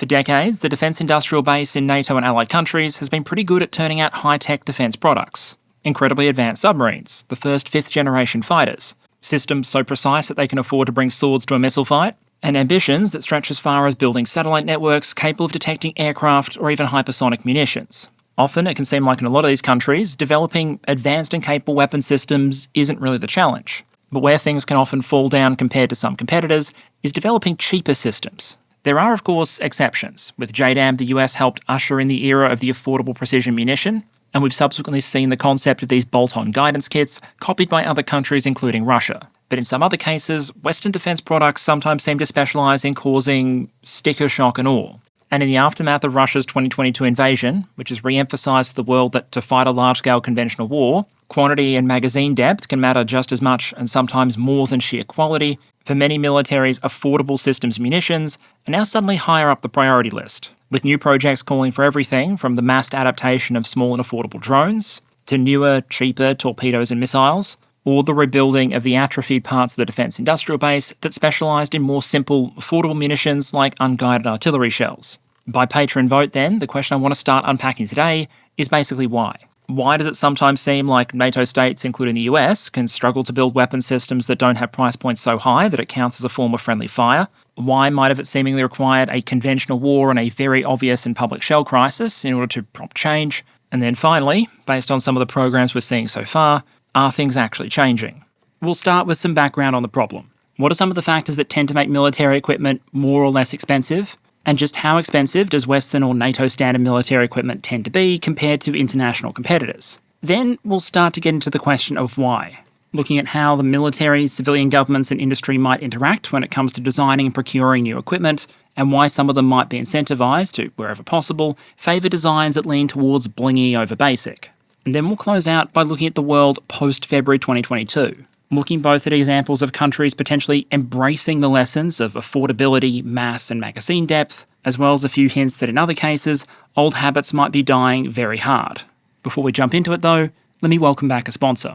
For decades, the defence industrial base in NATO and allied countries has been pretty good at turning out high-tech defence products. Incredibly advanced submarines, the first fifth-generation fighters, systems so precise that they can afford to bring swords to a missile fight, and ambitions that stretch as far as building satellite networks capable of detecting aircraft or even hypersonic munitions. Often, it can seem like in a lot of these countries, developing advanced and capable weapon systems isn't really the challenge. But where things can often fall down compared to some competitors is developing cheaper systems. There are, of course, exceptions. With JDAM, the US helped usher in the era of the affordable precision munition, and we've subsequently seen the concept of these bolt-on guidance kits copied by other countries, including Russia. But in some other cases, Western defence products sometimes seem to specialise in causing sticker shock and awe. And in the aftermath of Russia's 2022 invasion, which has re-emphasised to the world that to fight a large-scale conventional war, quantity and magazine depth can matter just as much and sometimes more than sheer quality, for many militaries, affordable systems munitions are now suddenly higher up the priority list, with new projects calling for everything from the massed adaptation of small and affordable drones, to newer, cheaper torpedoes and missiles, or the rebuilding of the atrophied parts of the defence industrial base that specialised in more simple, affordable munitions like unguided artillery shells. By patron vote then, the question I want to start unpacking today is basically why. Why does it sometimes seem like NATO states, including the US, can struggle to build weapon systems that don't have price points so high that it counts as a form of friendly fire? Why might have it seemingly required a conventional war and a very obvious and public shell crisis in order to prompt change? And then finally, based on some of the programs we're seeing so far, are things actually changing? We'll start with some background on the problem. What are some of the factors that tend to make military equipment more or less expensive? And just how expensive does Western or NATO standard military equipment tend to be compared to international competitors? Then we'll start to get into the question of why, looking at how the military, civilian governments and industry might interact when it comes to designing and procuring new equipment, and why some of them might be incentivised to, wherever possible, favour designs that lean towards blingy over basic. And then we'll close out by looking at the world post-February 2022, looking both at examples of countries potentially embracing the lessons of affordability, mass and magazine depth, as well as a few hints that in other cases, old habits might be dying very hard. Before we jump into it though, let me welcome back a sponsor.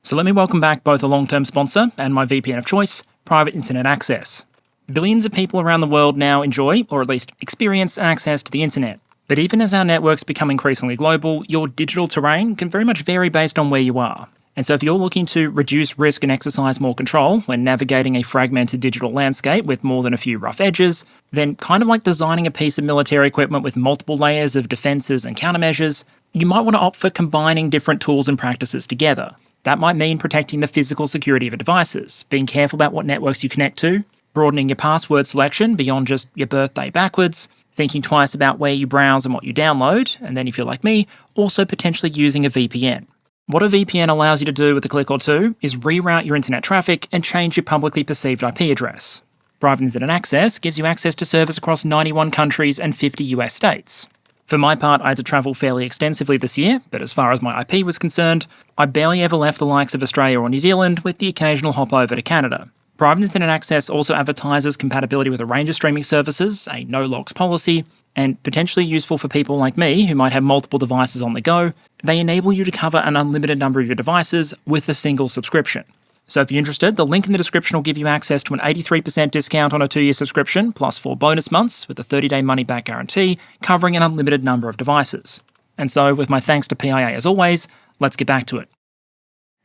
So let me welcome back both a long-term sponsor and my VPN of choice, Private Internet Access. Billions of people around the world now enjoy, or at least experience, access to the internet. But even as our networks become increasingly global, your digital terrain can very much vary based on where you are. And so if you're looking to reduce risk and exercise more control when navigating a fragmented digital landscape with more than a few rough edges, then kind of like designing a piece of military equipment with multiple layers of defences and countermeasures, you might want to opt for combining different tools and practices together. That might mean protecting the physical security of your devices, being careful about what networks you connect to, broadening your password selection beyond just your birthday backwards, thinking twice about where you browse and what you download, and then if you're like me, also potentially using a VPN. What a VPN allows you to do with a click or two is reroute your internet traffic and change your publicly perceived IP address. Private Internet Access gives you access to servers across 91 countries and 50 US states. For my part, I had to travel fairly extensively this year, but as far as my IP was concerned, I barely ever left the likes of Australia or New Zealand, with the occasional hop over to Canada. Private Internet Access also advertises compatibility with a range of streaming services, a no-logs policy, and potentially useful for people like me who might have multiple devices on the go, they enable you to cover an unlimited number of your devices with a single subscription. So if you're interested, the link in the description will give you access to an 83% discount on a 2-year subscription, plus 4 bonus months with a 30-day money-back guarantee, covering an unlimited number of devices. And so, with my thanks to PIA as always, let's get back to it.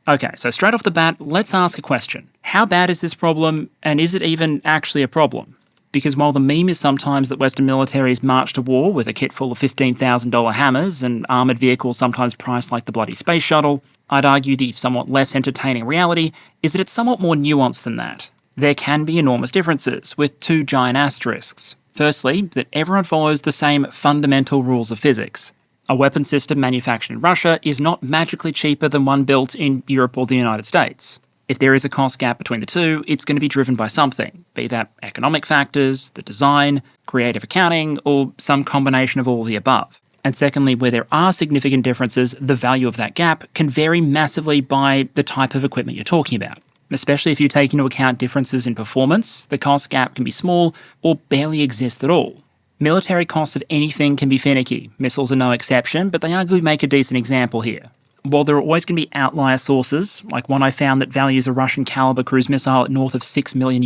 Okay, so straight off the bat, let's ask a question. How bad is this problem, and is it even actually a problem? Because while the meme is sometimes that Western militaries march to war with a kit full of $15,000 hammers and armoured vehicles sometimes priced like the bloody space shuttle, I'd argue the somewhat less entertaining reality is that it's somewhat more nuanced than that. There can be enormous differences, with 2 giant asterisks. Firstly, that everyone follows the same fundamental rules of physics. A weapon system manufactured in Russia is not magically cheaper than one built in Europe or the United States. If there is a cost gap between the two, it's going to be driven by something, be that economic factors, the design, creative accounting, or some combination of all the above. And secondly, where there are significant differences, the value of that gap can vary massively by the type of equipment you're talking about. Especially if you take into account differences in performance, the cost gap can be small or barely exist at all. Military costs of anything can be finicky. Missiles are no exception, but they arguably make a decent example here. While there are always going to be outlier sources, like one I found that values a Russian caliber cruise missile at north of $6 million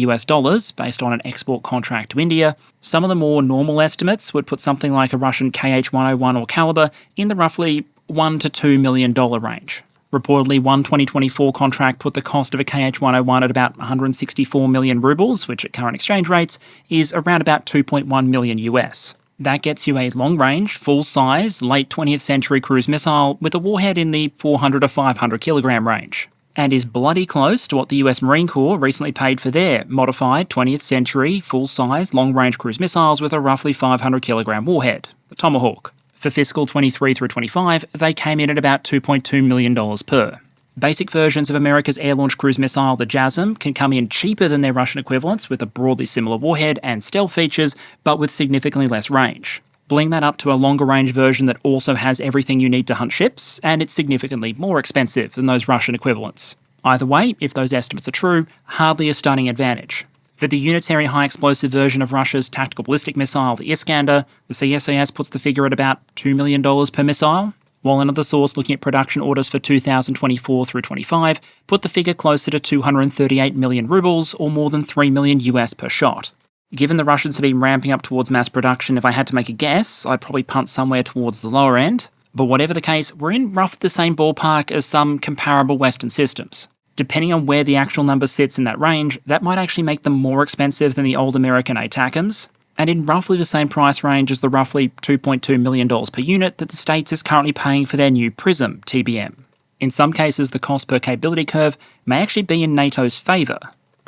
based on an export contract to India, some of the more normal estimates would put something like a Russian KH-101 or caliber in the roughly $1 to $2 million range. Reportedly, one 2024 contract put the cost of a KH-101 at about 164 million rubles, which at current exchange rates is around about 2.1 million US. That gets you a long-range, full-size, late 20th century cruise missile with a warhead in the 400 to 500 kilogram range, and is bloody close to what the US Marine Corps recently paid for their modified 20th century, full-size, long-range cruise missiles with a roughly 500 kilogram warhead, the Tomahawk. For fiscal 23 through 25, they came in at about $2.2 million per. Basic versions of America's air-launched cruise missile, the JASSM, can come in cheaper than their Russian equivalents with a broadly similar warhead and stealth features, but with significantly less range. Bling that up to a longer-range version that also has everything you need to hunt ships, and it's significantly more expensive than those Russian equivalents. Either way, if those estimates are true, hardly a stunning advantage. For the unitary high-explosive version of Russia's tactical ballistic missile, the Iskander, the CSIS puts the figure at about $2 million per missile, while another source looking at production orders for 2024 through 25 put the figure closer to 238 million rubles, or more than 3 million US per shot. Given the Russians have been ramping up towards mass production, if I had to make a guess, I'd probably punt somewhere towards the lower end. But whatever the case, we're in roughly the same ballpark as some comparable Western systems. Depending on where the actual number sits in that range, that might actually make them more expensive than the old American ATACMS, and in roughly the same price range as the roughly $2.2 million per unit that the States is currently paying for their new PRISM TBM. In some cases, the cost per capability curve may actually be in NATO's favour.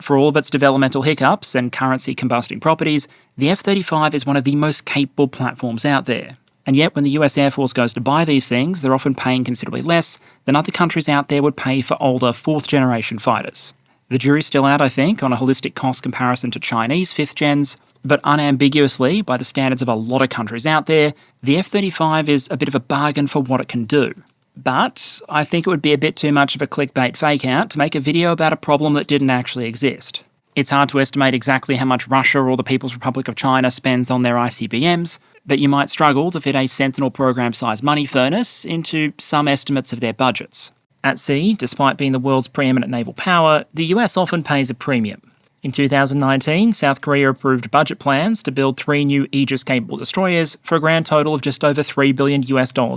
For all of its developmental hiccups and currency combusting properties, the F-35 is one of the most capable platforms out there. And yet, when the US Air Force goes to buy these things, they're often paying considerably less than other countries out there would pay for older fourth-generation fighters. The jury's still out, I think, on a holistic cost comparison to Chinese fifth-gens, but unambiguously, by the standards of a lot of countries out there, the F-35 is a bit of a bargain for what it can do. But I think it would be a bit too much of a clickbait fake-out to make a video about a problem that didn't actually exist. It's hard to estimate exactly how much Russia or the People's Republic of China spends on their ICBMs, but you might struggle to fit a Sentinel program-sized money furnace into some estimates of their budgets. At sea, despite being the world's preeminent naval power, the US often pays a premium. In 2019, South Korea approved budget plans to build 3 new Aegis-capable destroyers for a grand total of just over $3 billion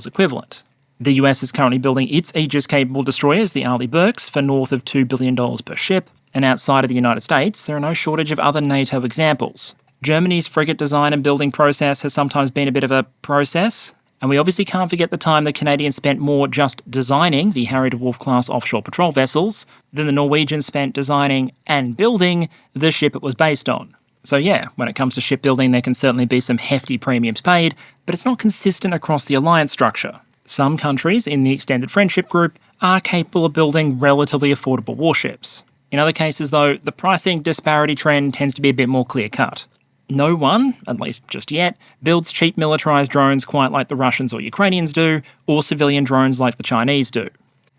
equivalent. The US is currently building its Aegis-capable destroyers, the Arleigh Burkes, for north of $2 billion per ship, and outside of the United States, there are no shortage of other NATO examples. Germany's frigate design and building process has sometimes been a bit of a process, and we obviously can't forget the time the Canadians spent more just designing the Harry de Wolf-class offshore patrol vessels than the Norwegians spent designing and building the ship it was based on. So yeah, when it comes to shipbuilding, there can certainly be some hefty premiums paid, but it's not consistent across the alliance structure. Some countries in the extended friendship group are capable of building relatively affordable warships. In other cases, though, the pricing disparity trend tends to be a bit more clear-cut. No one, at least just yet, builds cheap militarised drones quite like the Russians or Ukrainians do, or civilian drones like the Chinese do.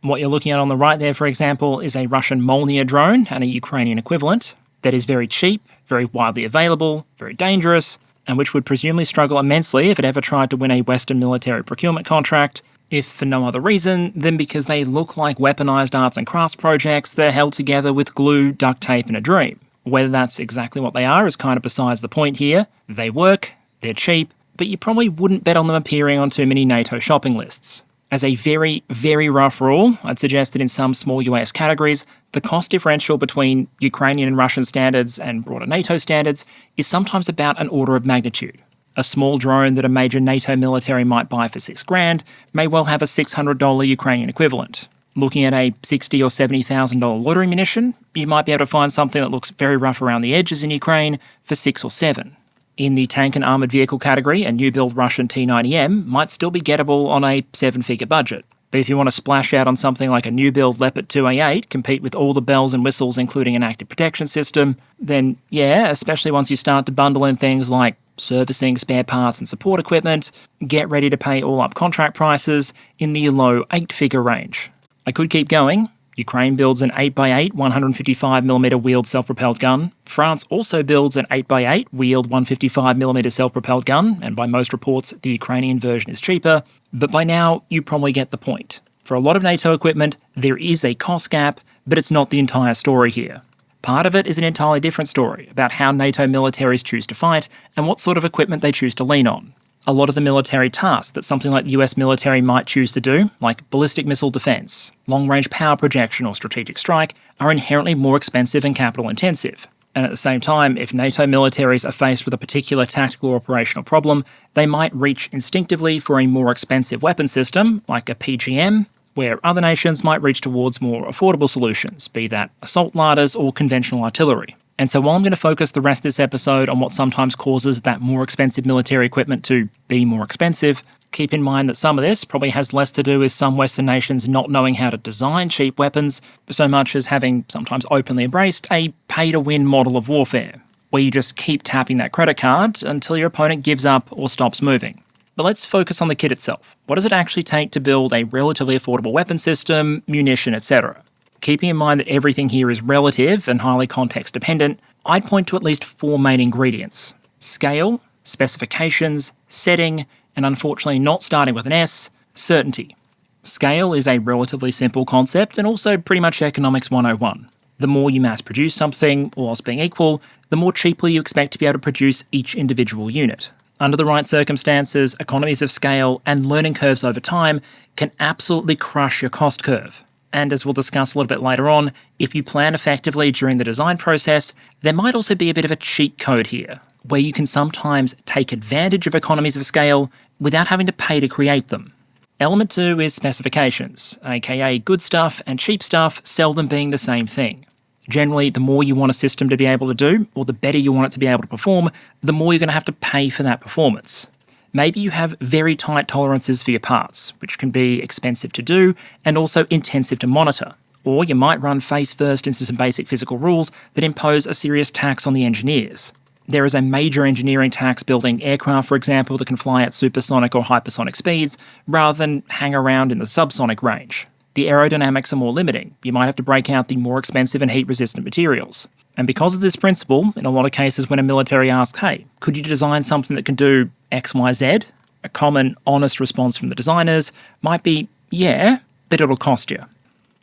What you're looking at on the right there, for example, is a Russian Molniya drone and a Ukrainian equivalent that is very cheap, very widely available, very dangerous, and which would presumably struggle immensely if it ever tried to win a Western military procurement contract, if for no other reason than because they look like weaponised arts and crafts projects that are held together with glue, duct tape, and a dream. Whether that's exactly what they are is kind of besides the point here. They work, they're cheap, but you probably wouldn't bet on them appearing on too many NATO shopping lists. As a very, very rough rule, I'd suggest that in some small US categories, the cost differential between Ukrainian and Russian standards and broader NATO standards is sometimes about an order of magnitude. A small drone that a major NATO military might buy for $6,000 may well have a $600 Ukrainian equivalent. Looking at a $60,000 or $70,000 loitering munition, you might be able to find something that looks very rough around the edges in Ukraine for $6,000 or $7,000. In the tank and armoured vehicle category, a new-build Russian T-90M might still be gettable on a 7-figure budget. But if you want to splash out on something like a new-build Leopard 2A8, compete with all the bells and whistles including an active protection system, then yeah, especially once you start to bundle in things like servicing, spare parts and support equipment, get ready to pay all-up contract prices in the low 8-figure range. I could keep going. Ukraine builds an 8x8 155mm wheeled self-propelled gun. France also builds an 8x8 wheeled 155mm self-propelled gun, and by most reports, the Ukrainian version is cheaper. But by now, you probably get the point. For a lot of NATO equipment, there is a cost gap, but it's not the entire story here. Part of it is an entirely different story about how NATO militaries choose to fight and what sort of equipment they choose to lean on. A lot of the military tasks that something like the US military might choose to do, like ballistic missile defence, long-range power projection or strategic strike, are inherently more expensive and capital intensive. And at the same time, if NATO militaries are faced with a particular tactical or operational problem, they might reach instinctively for a more expensive weapon system, like a PGM, where other nations might reach towards more affordable solutions, be that assault lighters or conventional artillery. And so while I'm going to focus the rest of this episode on what sometimes causes that more expensive military equipment to be more expensive, keep in mind that some of this probably has less to do with some Western nations not knowing how to design cheap weapons, so much as having sometimes openly embraced a pay-to-win model of warfare, where you just keep tapping that credit card until your opponent gives up or stops moving. But let's focus on the kit itself. What does it actually take to build a relatively affordable weapon system, munition, etc.? Keeping in mind that everything here is relative and highly context-dependent, I'd point to at least 4 main ingredients: scale, specifications, setting, and unfortunately not starting with an S, certainty. Scale is a relatively simple concept and also pretty much economics 101. The more you mass produce something, all else being equal, the more cheaply you expect to be able to produce each individual unit. Under the right circumstances, economies of scale and learning curves over time can absolutely crush your cost curve. And as we'll discuss a little bit later on, if you plan effectively during the design process, there might also be a bit of a cheat code here, where you can sometimes take advantage of economies of scale without having to pay to create them. Element 2 is specifications, aka good stuff and cheap stuff seldom being the same thing. Generally, the more you want a system to be able to do, or the better you want it to be able to perform, the more you're going to have to pay for that performance. Maybe you have very tight tolerances for your parts, which can be expensive to do and also intensive to monitor. Or you might run face first into some basic physical rules that impose a serious tax on the engineers. There is a major engineering tax building aircraft, for example, that can fly at supersonic or hypersonic speeds, rather than hang around in the subsonic range. The aerodynamics are more limiting. You might have to break out the more expensive and heat-resistant materials. And because of this principle, in a lot of cases when a military asks, hey, could you design something that can do X, Y, Z? A common, honest response from the designers might be, yeah, but it'll cost you.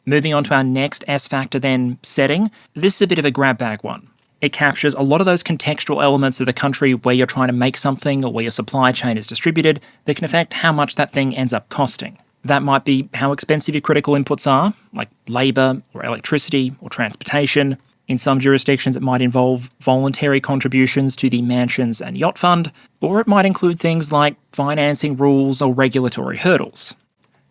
Moving on to our next S factor then, setting. This is a bit of a grab bag one. It captures a lot of those contextual elements of the country where you're trying to make something or where your supply chain is distributed that can affect how much that thing ends up costing. That might be how expensive your critical inputs are, like labour or electricity or transportation. In some jurisdictions, it might involve voluntary contributions to the Mansions and Yacht Fund, or it might include things like financing rules or regulatory hurdles.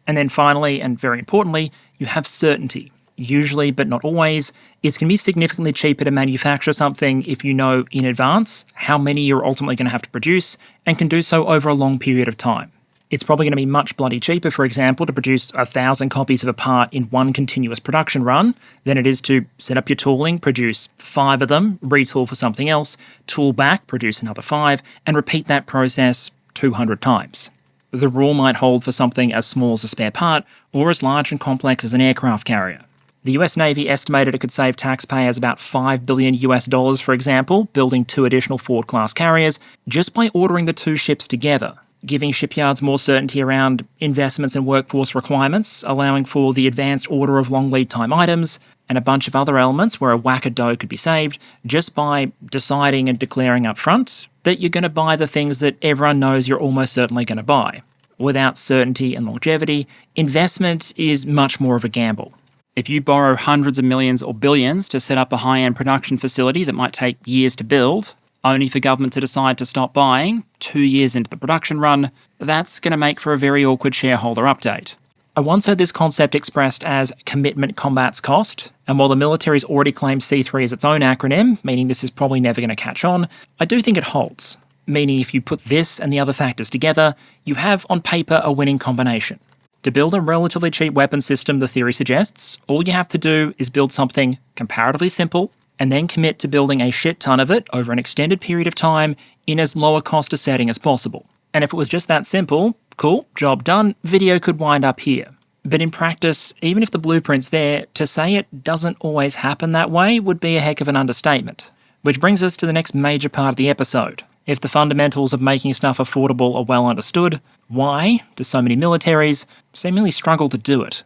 And then finally, and very importantly, you have certainty. Usually, but not always, it's going to be significantly cheaper to manufacture something if you know in advance how many you're ultimately going to have to produce and can do so over a long period of time. It's probably going to be much bloody cheaper, for example, to produce 1,000 copies of a part in one continuous production run than it is to set up your tooling, produce 5 of them, retool for something else, tool back, produce another 5, and repeat that process 200 times. The rule might hold for something as small as a spare part or as large and complex as an aircraft carrier. The US Navy estimated it could save taxpayers about $5 billion US, for example, building 2 additional Ford-class carriers just by ordering the 2 ships together, giving shipyards more certainty around investments and workforce requirements, allowing for the advanced order of long lead time items, and a bunch of other elements where a whack of dough could be saved just by deciding and declaring up front that you're going to buy the things that everyone knows you're almost certainly going to buy. Without certainty and longevity, investment is much more of a gamble. If you borrow hundreds of millions or billions to set up a high-end production facility that might take years to build, only for government to decide to stop buying 2 years into the production run, that's going to make for a very awkward shareholder update. I once heard this concept expressed as commitment combats cost, and while the military's already claimed C3 as its own acronym, meaning this is probably never going to catch on, I do think it holds, meaning if you put this and the other factors together, you have on paper a winning combination. To build a relatively cheap weapon system, the theory suggests, all you have to do is build something comparatively simple, and then commit to building a shit ton of it over an extended period of time in as low a cost a setting as possible. And if it was just that simple, cool, job done, video could wind up here. But in practice, even if the blueprint's there, to say it doesn't always happen that way would be a heck of an understatement. Which brings us to the next major part of the episode, If the fundamentals of making stuff affordable are well understood, why do so many militaries seemingly struggle to do it?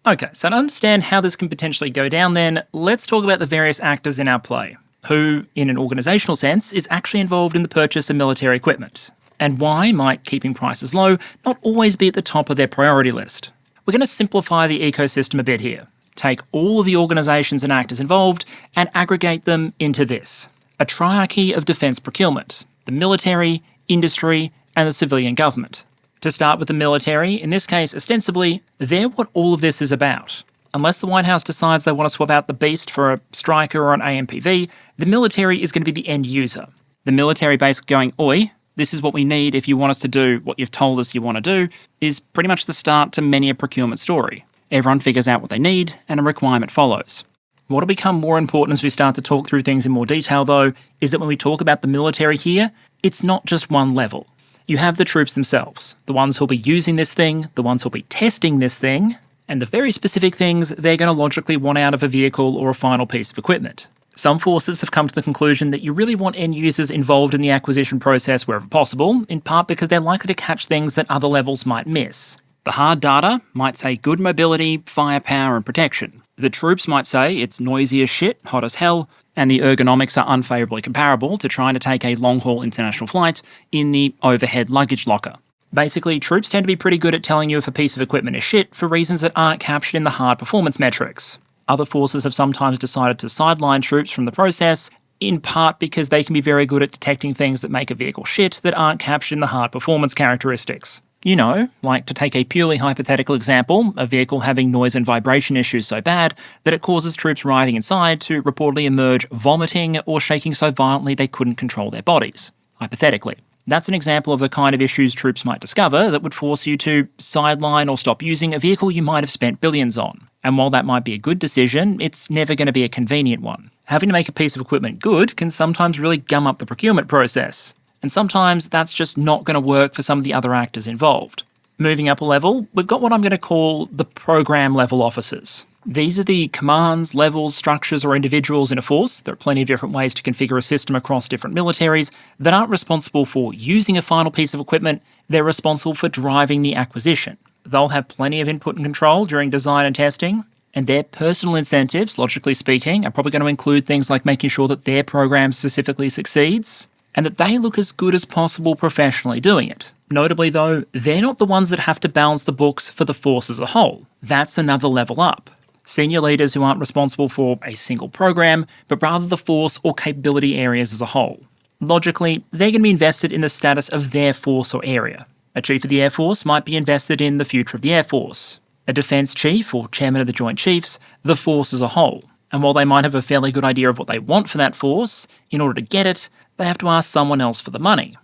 Okay, so to understand how this can potentially go down then, let's talk about the various actors in our play, who, in an organisational sense, is actually involved in the purchase of military equipment, and why might keeping prices low not always be at the top of their priority list. We're going to simplify the ecosystem a bit here, take all of the organisations and actors involved and aggregate them into this: a triarchy of defence procurement: the military, industry, and the civilian government. To start with the military, in this case, ostensibly, they're what all of this is about. Unless the White House decides they want to swap out the Beast for a Striker or an AMPV, the military is going to be the end user. The military basically going, "Oi, this is what we need if you want us to do what you've told us you want to do," is pretty much the start to many a procurement story. Everyone figures out what they need, and a requirement follows. What will become more important as we start to talk through things in more detail, though, is that when we talk about the military here, it's not just one level. You have the troops themselves, the ones who'll be using this thing, the ones who'll be testing this thing, and the very specific things they're going to logically want out of a vehicle or a final piece of equipment. Some forces have come to the conclusion that you really want end users involved in the acquisition process wherever possible, in part because they're likely to catch things that other levels might miss. The hard data might say good mobility, firepower, and protection. The troops might say it's noisy as shit, hot as hell, and the ergonomics are unfavourably comparable to trying to take a long-haul international flight in the overhead luggage locker. Basically, troops tend to be pretty good at telling you if a piece of equipment is shit for reasons that aren't captured in the hard performance metrics. Other forces have sometimes decided to sideline troops from the process, in part because they can be very good at detecting things that make a vehicle shit that aren't captured in the hard performance characteristics. You know, like, to take a purely hypothetical example, a vehicle having noise and vibration issues so bad that it causes troops riding inside to reportedly emerge vomiting or shaking so violently they couldn't control their bodies. Hypothetically. That's an example of the kind of issues troops might discover that would force you to sideline or stop using a vehicle you might have spent billions on. And while that might be a good decision, it's never going to be a convenient one. Having to make a piece of equipment good can sometimes really gum up the procurement process. And sometimes that's just not going to work for some of the other actors involved. Moving up a level, we've got what I'm going to call the program level officers. These are the commands, levels, structures, or individuals in a force. There are plenty of different ways to configure a system across different militaries that aren't responsible for using a final piece of equipment. They're responsible for driving the acquisition. They'll have plenty of input and control during design and testing, and their personal incentives, logically speaking, are probably going to include things like making sure that their program specifically succeeds, and that they look as good as possible professionally doing it. Notably though, they're not the ones that have to balance the books for the force as a whole. That's another level up. Senior leaders who aren't responsible for a single program, but rather the force or capability areas as a whole. Logically, they're going to be invested in the status of their force or area. A chief of the Air Force might be invested in the future of the Air Force. A defence chief or chairman of the Joint Chiefs, the force as a whole. And while they might have a fairly good idea of what they want for that force, in order to get it, they have to ask someone else for the money.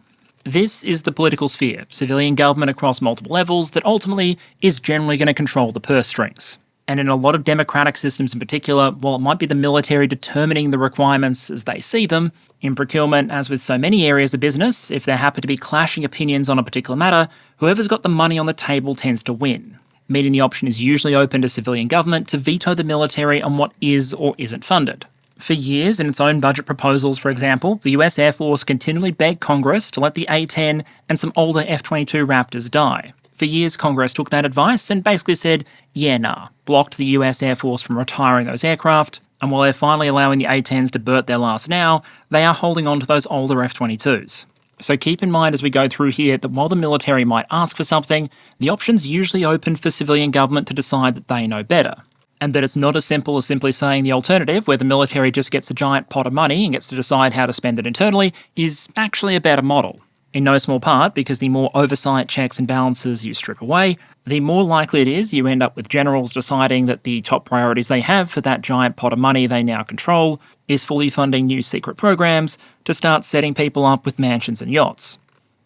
This is the political sphere, civilian government across multiple levels that ultimately is generally going to control the purse strings. And in a lot of democratic systems in particular, while it might be the military determining the requirements as they see them, in procurement, as with so many areas of business, if there happen to be clashing opinions on a particular matter, whoever's got the money on the table tends to win. Meaning the option is usually open to civilian government to veto the military on what is or isn't funded. For years, in its own budget proposals, for example, the US Air Force continually begged Congress to let the A-10 and some older F-22 Raptors die. For years, Congress took that advice and basically said, yeah, nah, blocked the US Air Force from retiring those aircraft, and while they're finally allowing the A-10s to birth their last now, they are holding on to those older F-22s. So keep in mind as we go through here that while the military might ask for something, the option's usually open for civilian government to decide that they know better. And that it's not as simple as simply saying the alternative, where the military just gets a giant pot of money and gets to decide how to spend it internally, is actually a better model. In no small part because the more oversight, checks and balances you strip away, the more likely it is you end up with generals deciding that the top priorities they have for that giant pot of money they now control is fully funding new secret programs to start setting people up with mansions and yachts.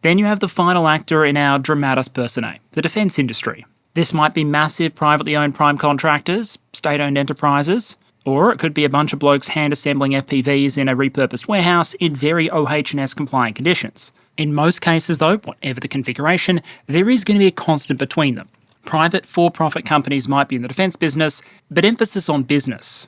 Then you have the final actor in our dramatis personae, the defence industry. This might be massive privately owned prime contractors, state-owned enterprises, or it could be a bunch of blokes hand-assembling FPVs in a repurposed warehouse in very OH&S compliant conditions. In most cases though, whatever the configuration, there is going to be a constant between them. Private, for-profit companies might be in the defence business, but emphasis on business.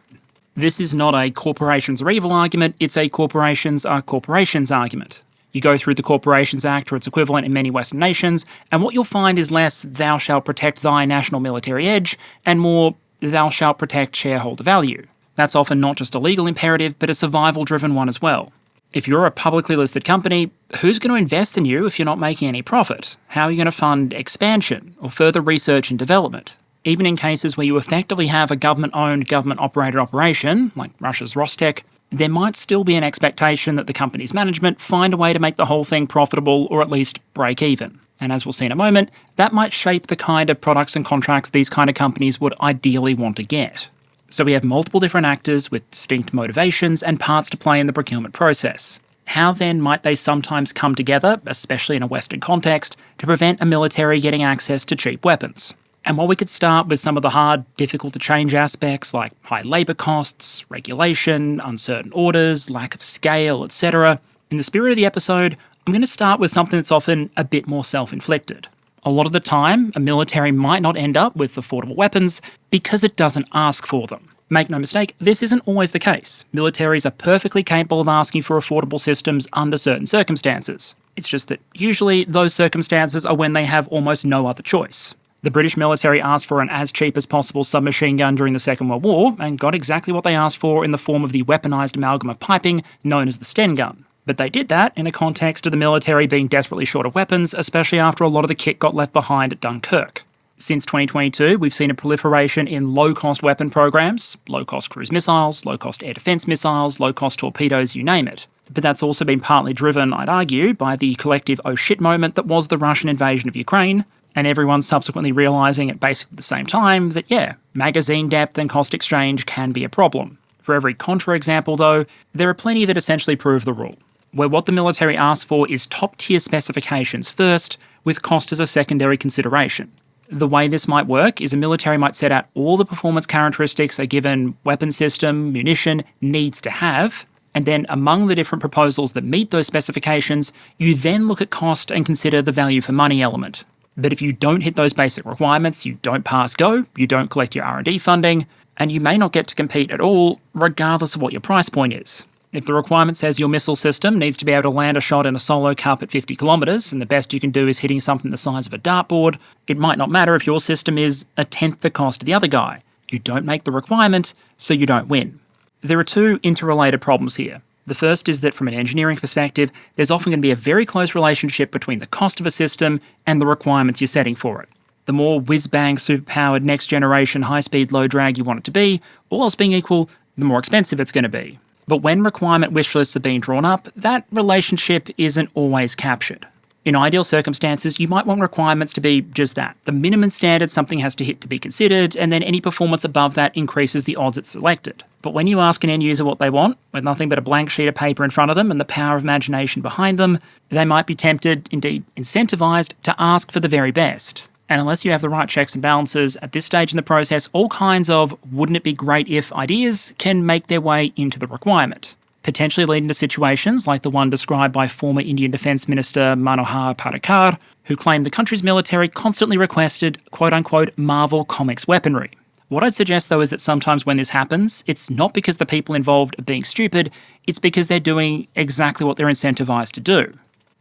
This is not a corporations are evil argument, it's a corporations are corporations argument. You go through the Corporations Act or its equivalent in many Western nations, and what you'll find is less thou shalt protect thy national military edge, and more thou shalt protect shareholder value. That's often not just a legal imperative, but a survival-driven one as well. If you're a publicly listed company, who's going to invest in you if you're not making any profit? How are you going to fund expansion or further research and development? Even in cases where you effectively have a government-owned, government-operated operation, like Russia's Rostec, there might still be an expectation that the company's management find a way to make the whole thing profitable or at least break even. And as we'll see in a moment, that might shape the kind of products and contracts these kind of companies would ideally want to get. So we have multiple different actors with distinct motivations and parts to play in the procurement process. How then might they sometimes come together, especially in a Western context, to prevent a military getting access to cheap weapons? And while we could start with some of the hard, difficult-to-change aspects like high labour costs, regulation, uncertain orders, lack of scale, etc., in the spirit of the episode, I'm going to start with something that's often a bit more self-inflicted. A lot of the time, a military might not end up with affordable weapons because it doesn't ask for them. Make no mistake, this isn't always the case. Militaries are perfectly capable of asking for affordable systems under certain circumstances. It's just that usually those circumstances are when they have almost no other choice. The British military asked for an as cheap as possible submachine gun during the Second World War and got exactly what they asked for in the form of the weaponised amalgam of piping known as the Sten gun. But they did that in a context of the military being desperately short of weapons, especially after a lot of the kit got left behind at Dunkirk. Since 2022, we've seen a proliferation in low-cost weapon programs, low-cost cruise missiles, low-cost air defence missiles, low-cost torpedoes, you name it. But that's also been partly driven, I'd argue, by the collective oh shit moment that was the Russian invasion of Ukraine, and everyone subsequently realising at basically the same time that, yeah, magazine depth and cost exchange can be a problem. For every contra example, though, there are plenty that essentially prove the rule, where what the military asks for is top-tier specifications first, with cost as a secondary consideration. The way this might work is a military might set out all the performance characteristics a given weapon system, munition, needs to have, and then among the different proposals that meet those specifications, you then look at cost and consider the value for money element. But if you don't hit those basic requirements, you don't pass go, you don't collect your R&D funding, and you may not get to compete at all, regardless of what your price point is. If the requirement says your missile system needs to be able to land a shot in a solo cup at 50 kilometres, and the best you can do is hitting something the size of a dartboard, it might not matter if your system is a tenth the cost of the other guy. You don't make the requirement, so you don't win. There are two interrelated problems here. The first is that from an engineering perspective, there's often going to be a very close relationship between the cost of a system and the requirements you're setting for it. The more whiz-bang, super-powered, next-generation, high-speed, low-drag you want it to be, all else being equal, the more expensive it's going to be. But when requirement wish lists are being drawn up, that relationship isn't always captured. In ideal circumstances, you might want requirements to be just that. The minimum standard something has to hit to be considered, and then any performance above that increases the odds it's selected. But when you ask an end user what they want, with nothing but a blank sheet of paper in front of them and the power of imagination behind them, they might be tempted, indeed incentivized, to ask for the very best. And unless you have the right checks and balances, at this stage in the process, all kinds of wouldn't it be great if ideas can make their way into the requirement, potentially leading to situations like the one described by former Indian Defence Minister Manohar Parrikar, who claimed the country's military constantly requested quote-unquote Marvel Comics weaponry. What I'd suggest, though, is that sometimes when this happens, it's not because the people involved are being stupid, it's because they're doing exactly what they're incentivized to do.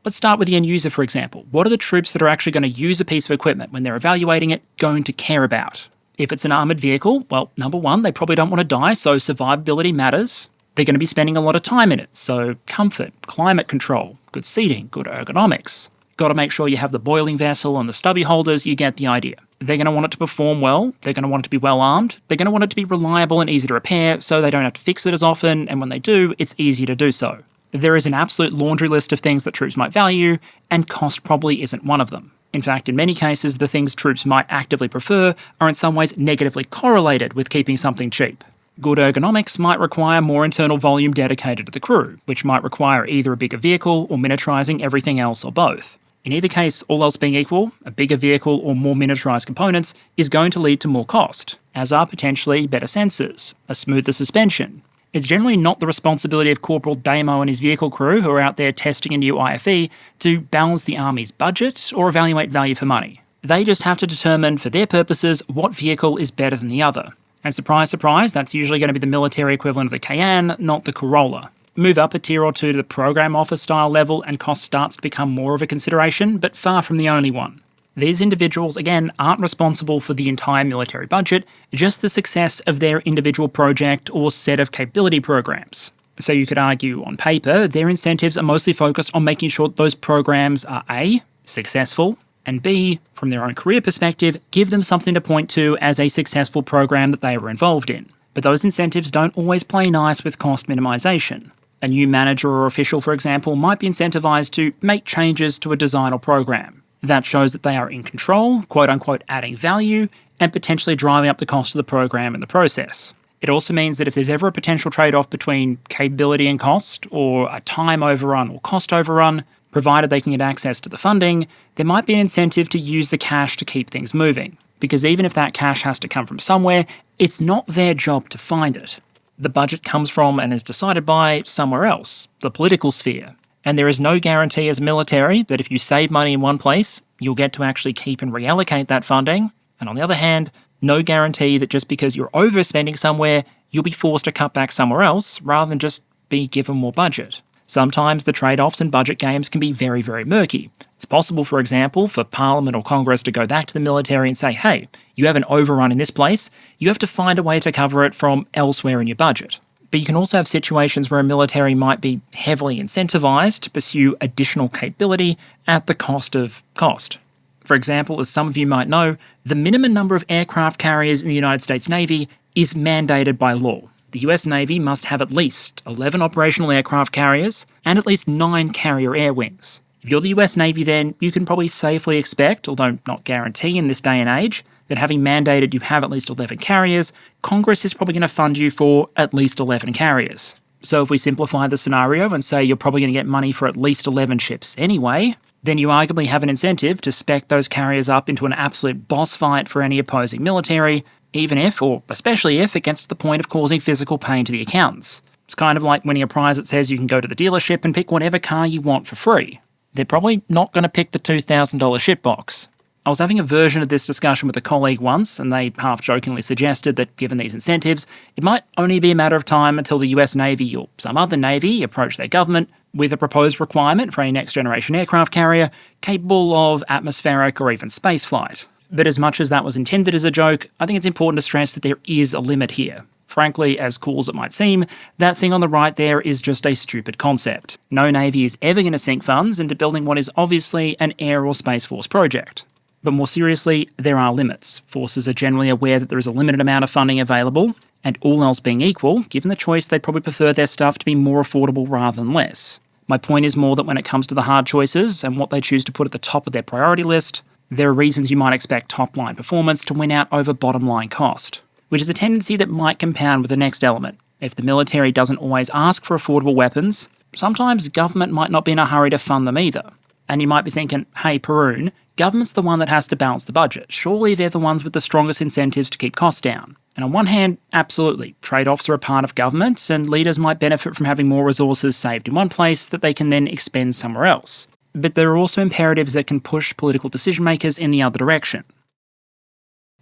Let's start with the end user, for example. What are the troops that are actually going to use a piece of equipment when they're evaluating it going to care about? If it's an armoured vehicle, well, number one, they probably don't want to die, so survivability matters. They're going to be spending a lot of time in it, so comfort, climate control, good seating, good ergonomics. Got to make sure you have the boiling vessel and the stubby holders, you get the idea. They're going to want it to perform well, they're going to want it to be well armed, they're going to want it to be reliable and easy to repair so they don't have to fix it as often, and when they do, it's easy to do so. There is an absolute laundry list of things that troops might value, and cost probably isn't one of them. In fact, in many cases, the things troops might actively prefer are in some ways negatively correlated with keeping something cheap. Good ergonomics might require more internal volume dedicated to the crew, which might require either a bigger vehicle or miniaturising everything else or both. In either case, all else being equal, a bigger vehicle or more miniaturised components is going to lead to more cost, as are potentially better sensors, a smoother suspension. It's generally not the responsibility of Corporal Damo and his vehicle crew who are out there testing a new IFE to balance the army's budget or evaluate value for money. They just have to determine, for their purposes, what vehicle is better than the other. And surprise, surprise, that's usually going to be the military equivalent of the Cayenne, not the Corolla. Move up a tier or two to the program office style level and cost starts to become more of a consideration, but far from the only one. These individuals, again, aren't responsible for the entire military budget, just the success of their individual project or set of capability programs. So you could argue, on paper, their incentives are mostly focused on making sure that those programs are A, successful, and B, from their own career perspective, give them something to point to as a successful program that they were involved in. But those incentives don't always play nice with cost minimisation. A new manager or official, for example, might be incentivised to make changes to a design or program. That shows that they are in control, quote-unquote adding value, and potentially driving up the cost of the program in the process. It also means that if there's ever a potential trade-off between capability and cost, or a time overrun or cost overrun, provided they can get access to the funding, there might be an incentive to use the cash to keep things moving. Because even if that cash has to come from somewhere, it's not their job to find it. The budget comes from and is decided by somewhere else, the political sphere. And there is no guarantee as a military that if you save money in one place, you'll get to actually keep and reallocate that funding. And on the other hand, no guarantee that just because you're overspending somewhere, you'll be forced to cut back somewhere else rather than just be given more budget. Sometimes the trade-offs in budget games can be very, very murky. It's possible, for example, for Parliament or Congress to go back to the military and say, hey, you have an overrun in this place, you have to find a way to cover it from elsewhere in your budget. But you can also have situations where a military might be heavily incentivised to pursue additional capability at the cost of cost. For example, as some of you might know, the minimum number of aircraft carriers in the United States Navy is mandated by law. The US Navy must have at least 11 operational aircraft carriers and at least 9 carrier air wings. If you're the US Navy, then you can probably safely expect, although not guarantee in this day and age, that having mandated you have at least 11 carriers, Congress is probably going to fund you for at least 11 carriers. So if we simplify the scenario and say you're probably going to get money for at least 11 ships anyway, then you arguably have an incentive to spec those carriers up into an absolute boss fight for any opposing military, even if, or especially if, it gets to the point of causing physical pain to the accountants. It's kind of like winning a prize that says you can go to the dealership and pick whatever car you want for free. They're probably not going to pick the $2,000 shitbox. I was having a version of this discussion with a colleague once, and they half-jokingly suggested that given these incentives, it might only be a matter of time until the US Navy or some other Navy approach their government with a proposed requirement for a next-generation aircraft carrier capable of atmospheric or even spaceflight. But as much as that was intended as a joke, I think it's important to stress that there is a limit here. Frankly, as cool as it might seem, that thing on the right there is just a stupid concept. No Navy is ever going to sink funds into building what is obviously an Air or Space Force project. But more seriously, there are limits. Forces are generally aware that there is a limited amount of funding available, and all else being equal, given the choice, they'd probably prefer their stuff to be more affordable rather than less. My point is more that when it comes to the hard choices and what they choose to put at the top of their priority list, there are reasons you might expect top-line performance to win out over bottom-line cost, which is a tendency that might compound with the next element. If the military doesn't always ask for affordable weapons, sometimes government might not be in a hurry to fund them either. And you might be thinking, hey, Perun, government's the one that has to balance the budget. Surely they're the ones with the strongest incentives to keep costs down. And on one hand, absolutely, trade-offs are a part of government, and leaders might benefit from having more resources saved in one place that they can then expend somewhere else. But there are also imperatives that can push political decision-makers in the other direction.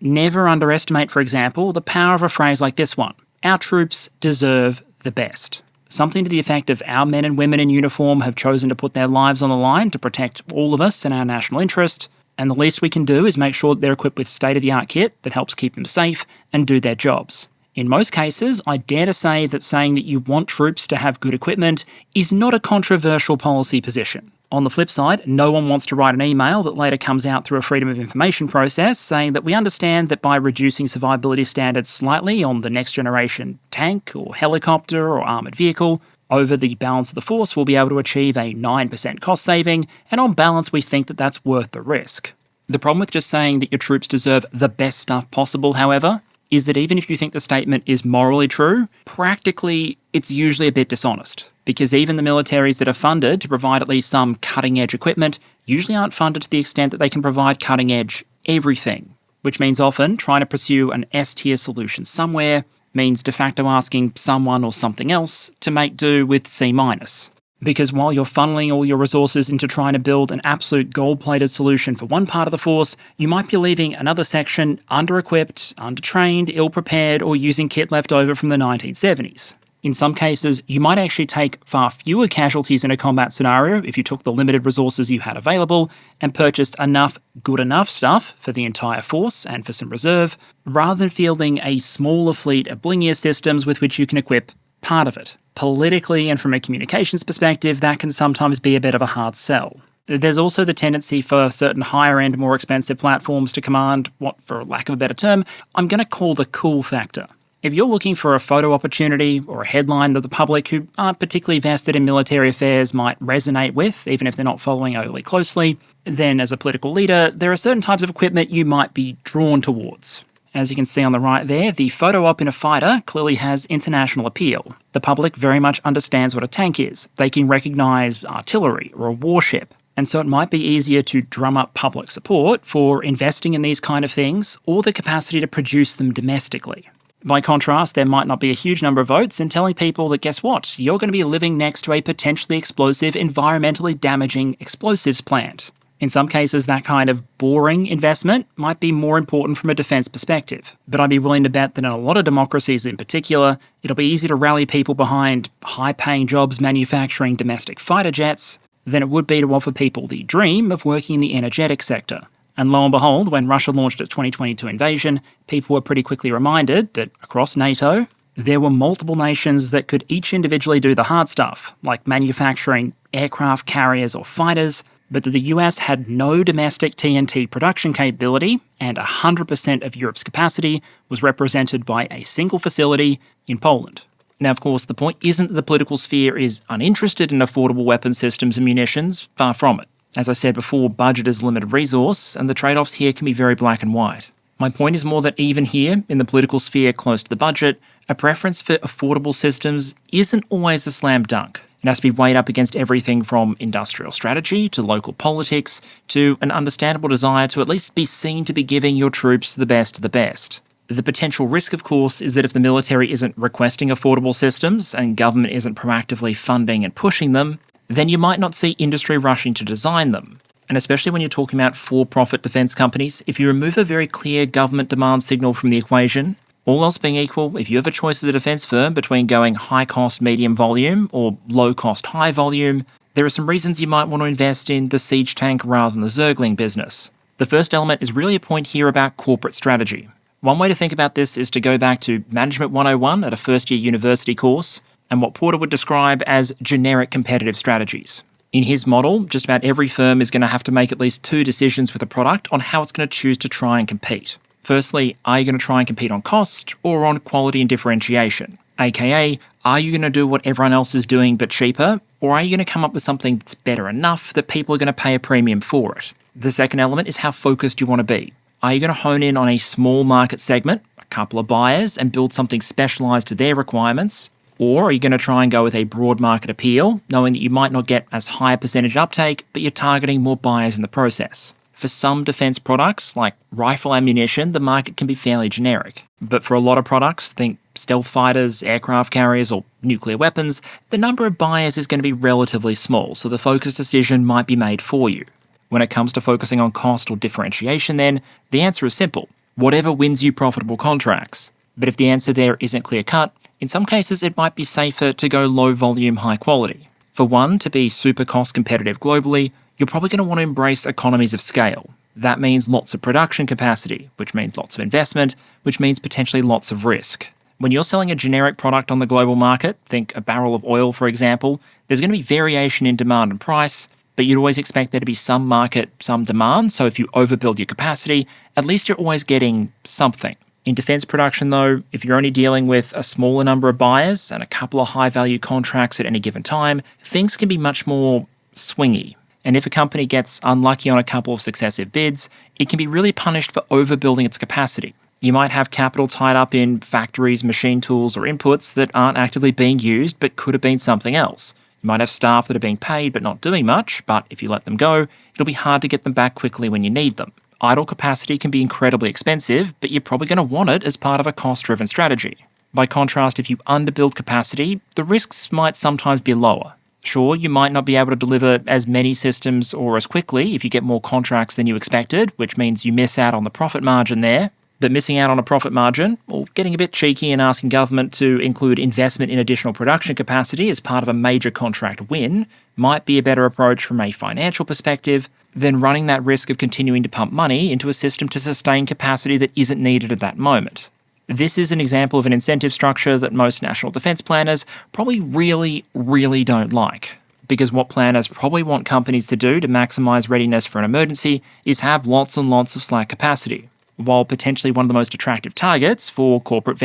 Never underestimate, for example, the power of a phrase like this one: our troops deserve the best. Something to the effect of our men and women in uniform have chosen to put their lives on the line to protect all of us and our national interest, and the least we can do is make sure that they're equipped with state-of-the-art kit that helps keep them safe and do their jobs. In most cases, I dare to say that saying that you want troops to have good equipment is not a controversial policy position. On the flip side, no one wants to write an email that later comes out through a Freedom of Information process saying that we understand that by reducing survivability standards slightly on the next generation tank or helicopter or armoured vehicle, over the balance of the force we'll be able to achieve a 9% cost saving, and on balance we think that that's worth the risk. The problem with just saying that your troops deserve the best stuff possible, however, is that even if you think the statement is morally true, practically it's usually a bit dishonest. Because even the militaries that are funded to provide at least some cutting-edge equipment usually aren't funded to the extent that they can provide cutting-edge everything, which means often trying to pursue an S-tier solution somewhere means de facto asking someone or something else to make do with C-. Because while you're funneling all your resources into trying to build an absolute gold-plated solution for one part of the force, you might be leaving another section under-equipped, under-trained, ill-prepared, or using kit left over from the 1970s. In some cases, you might actually take far fewer casualties in a combat scenario if you took the limited resources you had available and purchased enough good enough stuff for the entire force and for some reserve, rather than fielding a smaller fleet of blingier systems with which you can equip part of it. Politically and from a communications perspective, that can sometimes be a bit of a hard sell. There's also the tendency for certain higher-end, more expensive platforms to command what, for lack of a better term, I'm going to call the cool factor. If you're looking for a photo opportunity or a headline that the public who aren't particularly vested in military affairs might resonate with, even if they're not following overly closely, then as a political leader, there are certain types of equipment you might be drawn towards. As you can see on the right there, the photo op in a fighter clearly has international appeal. The public very much understands what a tank is. They can recognise artillery or a warship. And so it might be easier to drum up public support for investing in these kind of things or the capacity to produce them domestically. By contrast, there might not be a huge number of votes in telling people that, guess what, you're going to be living next to a potentially explosive, environmentally damaging explosives plant. In some cases, that kind of boring investment might be more important from a defence perspective. But I'd be willing to bet that in a lot of democracies in particular, it'll be easy to rally people behind high-paying jobs manufacturing domestic fighter jets than it would be to offer people the dream of working in the energetic sector. And lo and behold, when Russia launched its 2022 invasion, people were pretty quickly reminded that across NATO, there were multiple nations that could each individually do the hard stuff, like manufacturing aircraft carriers or fighters, but that the US had no domestic TNT production capability, and 100% of Europe's capacity was represented by a single facility in Poland. Now, of course, the point isn't that the political sphere is uninterested in affordable weapon systems and munitions, far from it. As I said before, budget is a limited resource, and the trade-offs here can be very black and white. My point is more that even here, in the political sphere close to the budget, a preference for affordable systems isn't always a slam dunk. It has to be weighed up against everything from industrial strategy to local politics to an understandable desire to at least be seen to be giving your troops the best of the best. The potential risk, of course, is that if the military isn't requesting affordable systems and government isn't proactively funding and pushing them, then you might not see industry rushing to design them. And especially when you're talking about for-profit defence companies, if you remove a very clear government demand signal from the equation, all else being equal, if you have a choice as a defence firm between going high-cost, medium volume or low-cost, high volume, there are some reasons you might want to invest in the siege tank rather than the Zergling business. The first element is really a point here about corporate strategy. One way to think about this is to go back to Management 101 at a first-year university course, and what Porter would describe as generic competitive strategies. In his model, just about every firm is going to have to make at least two decisions with a product on how it's going to choose to try and compete. Firstly, are you going to try and compete on cost or on quality and differentiation? AKA, are you going to do what everyone else is doing but cheaper, or are you going to come up with something that's better enough that people are going to pay a premium for it? The second element is how focused you want to be. Are you going to hone in on a small market segment, a couple of buyers, and build something specialised to their requirements? Or are you going to try and go with a broad market appeal, knowing that you might not get as high a percentage uptake, but you're targeting more buyers in the process? For some defence products, like rifle ammunition, the market can be fairly generic. But for a lot of products, think stealth fighters, aircraft carriers, or nuclear weapons, the number of buyers is going to be relatively small, so the focused decision might be made for you. When it comes to focusing on cost or differentiation then, the answer is simple. Whatever wins you profitable contracts. But if the answer there isn't clear-cut, in some cases it might be safer to go low volume, high quality. For one, to be super cost competitive globally, you're probably going to want to embrace economies of scale. That means lots of production capacity, which means lots of investment, which means potentially lots of risk. When you're selling a generic product on the global market, think a barrel of oil for example, there's going to be variation in demand and price, but you'd always expect there to be some market, some demand, so if you overbuild your capacity, at least you're always getting something. In defence production though, if you're only dealing with a smaller number of buyers and a couple of high-value contracts at any given time, things can be much more swingy. And if a company gets unlucky on a couple of successive bids, it can be really punished for overbuilding its capacity. You might have capital tied up in factories, machine tools, or inputs that aren't actively being used but could have been something else. You might have staff that are being paid but not doing much, but if you let them go, it'll be hard to get them back quickly when you need them. Idle capacity can be incredibly expensive, but you're probably going to want it as part of a cost-driven strategy. By contrast, if you underbuild capacity, the risks might sometimes be lower. Sure, you might not be able to deliver as many systems or as quickly if you get more contracts than you expected, which means you miss out on the profit margin there. But missing out on a profit margin, or getting a bit cheeky and asking government to include investment in additional production capacity as part of a major contract win, might be a better approach from a financial perspective than running that risk of continuing to pump money into a system to sustain capacity that isn't needed at that moment. This is an example of an incentive structure that most national defence planners probably really don't like. Because what planners probably want companies to do to maximise readiness for an emergency is have lots and lots of slack capacity, while potentially one of the most attractive targets for corporate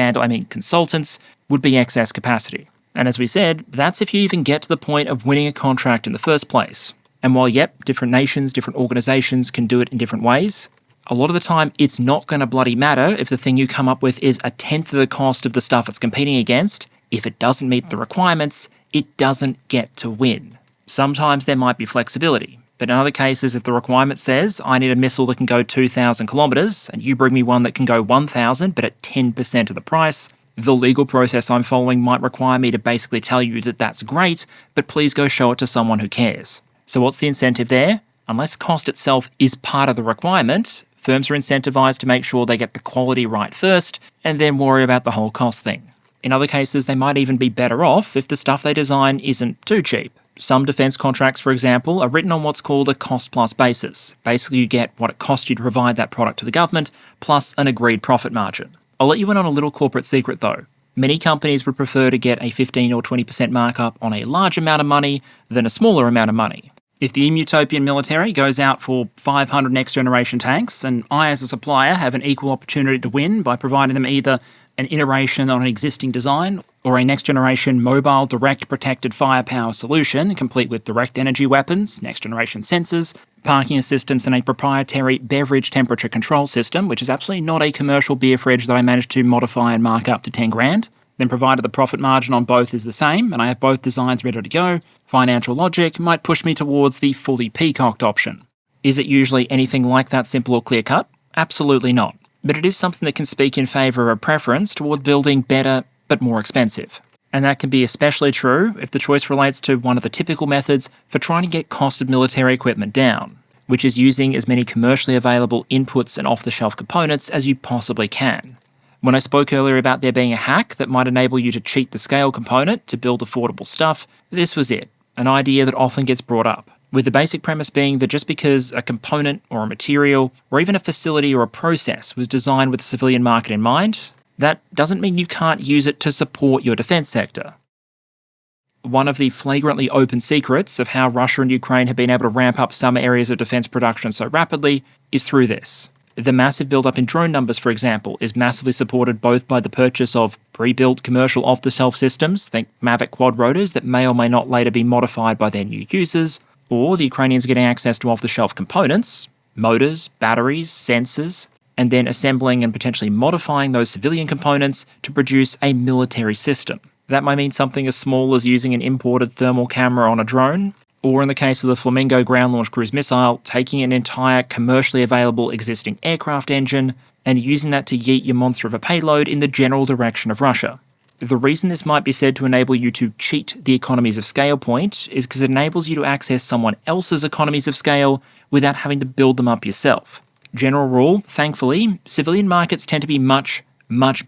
consultants would be excess capacity. And as we said, that's if you even get to the point of winning a contract in the first place. And while, different nations, different organisations can do it in different ways, a lot of the time it's not going to bloody matter if the thing you come up with is a tenth of the cost of the stuff it's competing against. If it doesn't meet the requirements, it doesn't get to win. Sometimes there might be flexibility, but in other cases, if the requirement says, I need a missile that can go 2,000 kilometres, and you bring me one that can go 1,000 but at 10% of the price, the legal process I'm following might require me to basically tell you that that's great, but please go show it to someone who cares. So what's the incentive there? Unless cost itself is part of the requirement, firms are incentivised to make sure they get the quality right first, and then worry about the whole cost thing. In other cases, they might even be better off if the stuff they design isn't too cheap. Some defence contracts, for example, are written on what's called a cost-plus basis. Basically, you get what it costs you to provide that product to the government, plus an agreed profit margin. I'll let you in on a little corporate secret, though. Many companies would prefer to get a 15 or 20% markup on a large amount of money than a smaller amount of money. If the utopian military goes out for 500 next-generation tanks, and I as a supplier have an equal opportunity to win by providing them either an iteration on an existing design or a next-generation mobile direct protected firepower solution complete with direct energy weapons, next-generation sensors, parking assistance and a proprietary beverage temperature control system, which is absolutely not a commercial beer fridge that I managed to modify and mark up to 10 grand, then provided the profit margin on both is the same and I have both designs ready to go, financial logic might push me towards the fully peacocked option. Is it usually anything like that simple or clear-cut? Absolutely not. But it is something that can speak in favour of a preference toward building better but more expensive. And that can be especially true if the choice relates to one of the typical methods for trying to get cost of military equipment down, which is using as many commercially available inputs and off-the-shelf components as you possibly can. When I spoke earlier about there being a hack that might enable you to cheat the scale component to build affordable stuff, this was it, an idea that often gets brought up, with the basic premise being that just because a component or a material or even a facility or a process was designed with the civilian market in mind, that doesn't mean you can't use it to support your defence sector. One of the flagrantly open secrets of how Russia and Ukraine have been able to ramp up some areas of defence production so rapidly is through this. The massive build-up in drone numbers, for example, is massively supported both by the purchase of pre-built commercial off-the-shelf systems, think Mavic quad rotors that may or may not later be modified by their new users, or the Ukrainians getting access to off-the-shelf components, motors, batteries, sensors, and then assembling and potentially modifying those civilian components to produce a military system. That might mean something as small as using an imported thermal camera on a drone, or in the case of the Flamingo ground-launched cruise missile, taking an entire commercially available existing aircraft engine and using that to yeet your monster of a payload in the general direction of Russia. The reason this might be said to enable you to cheat the economies of scale point is because it enables you to access someone else's economies of scale without having to build them up yourself. General rule, thankfully, civilian markets tend to be much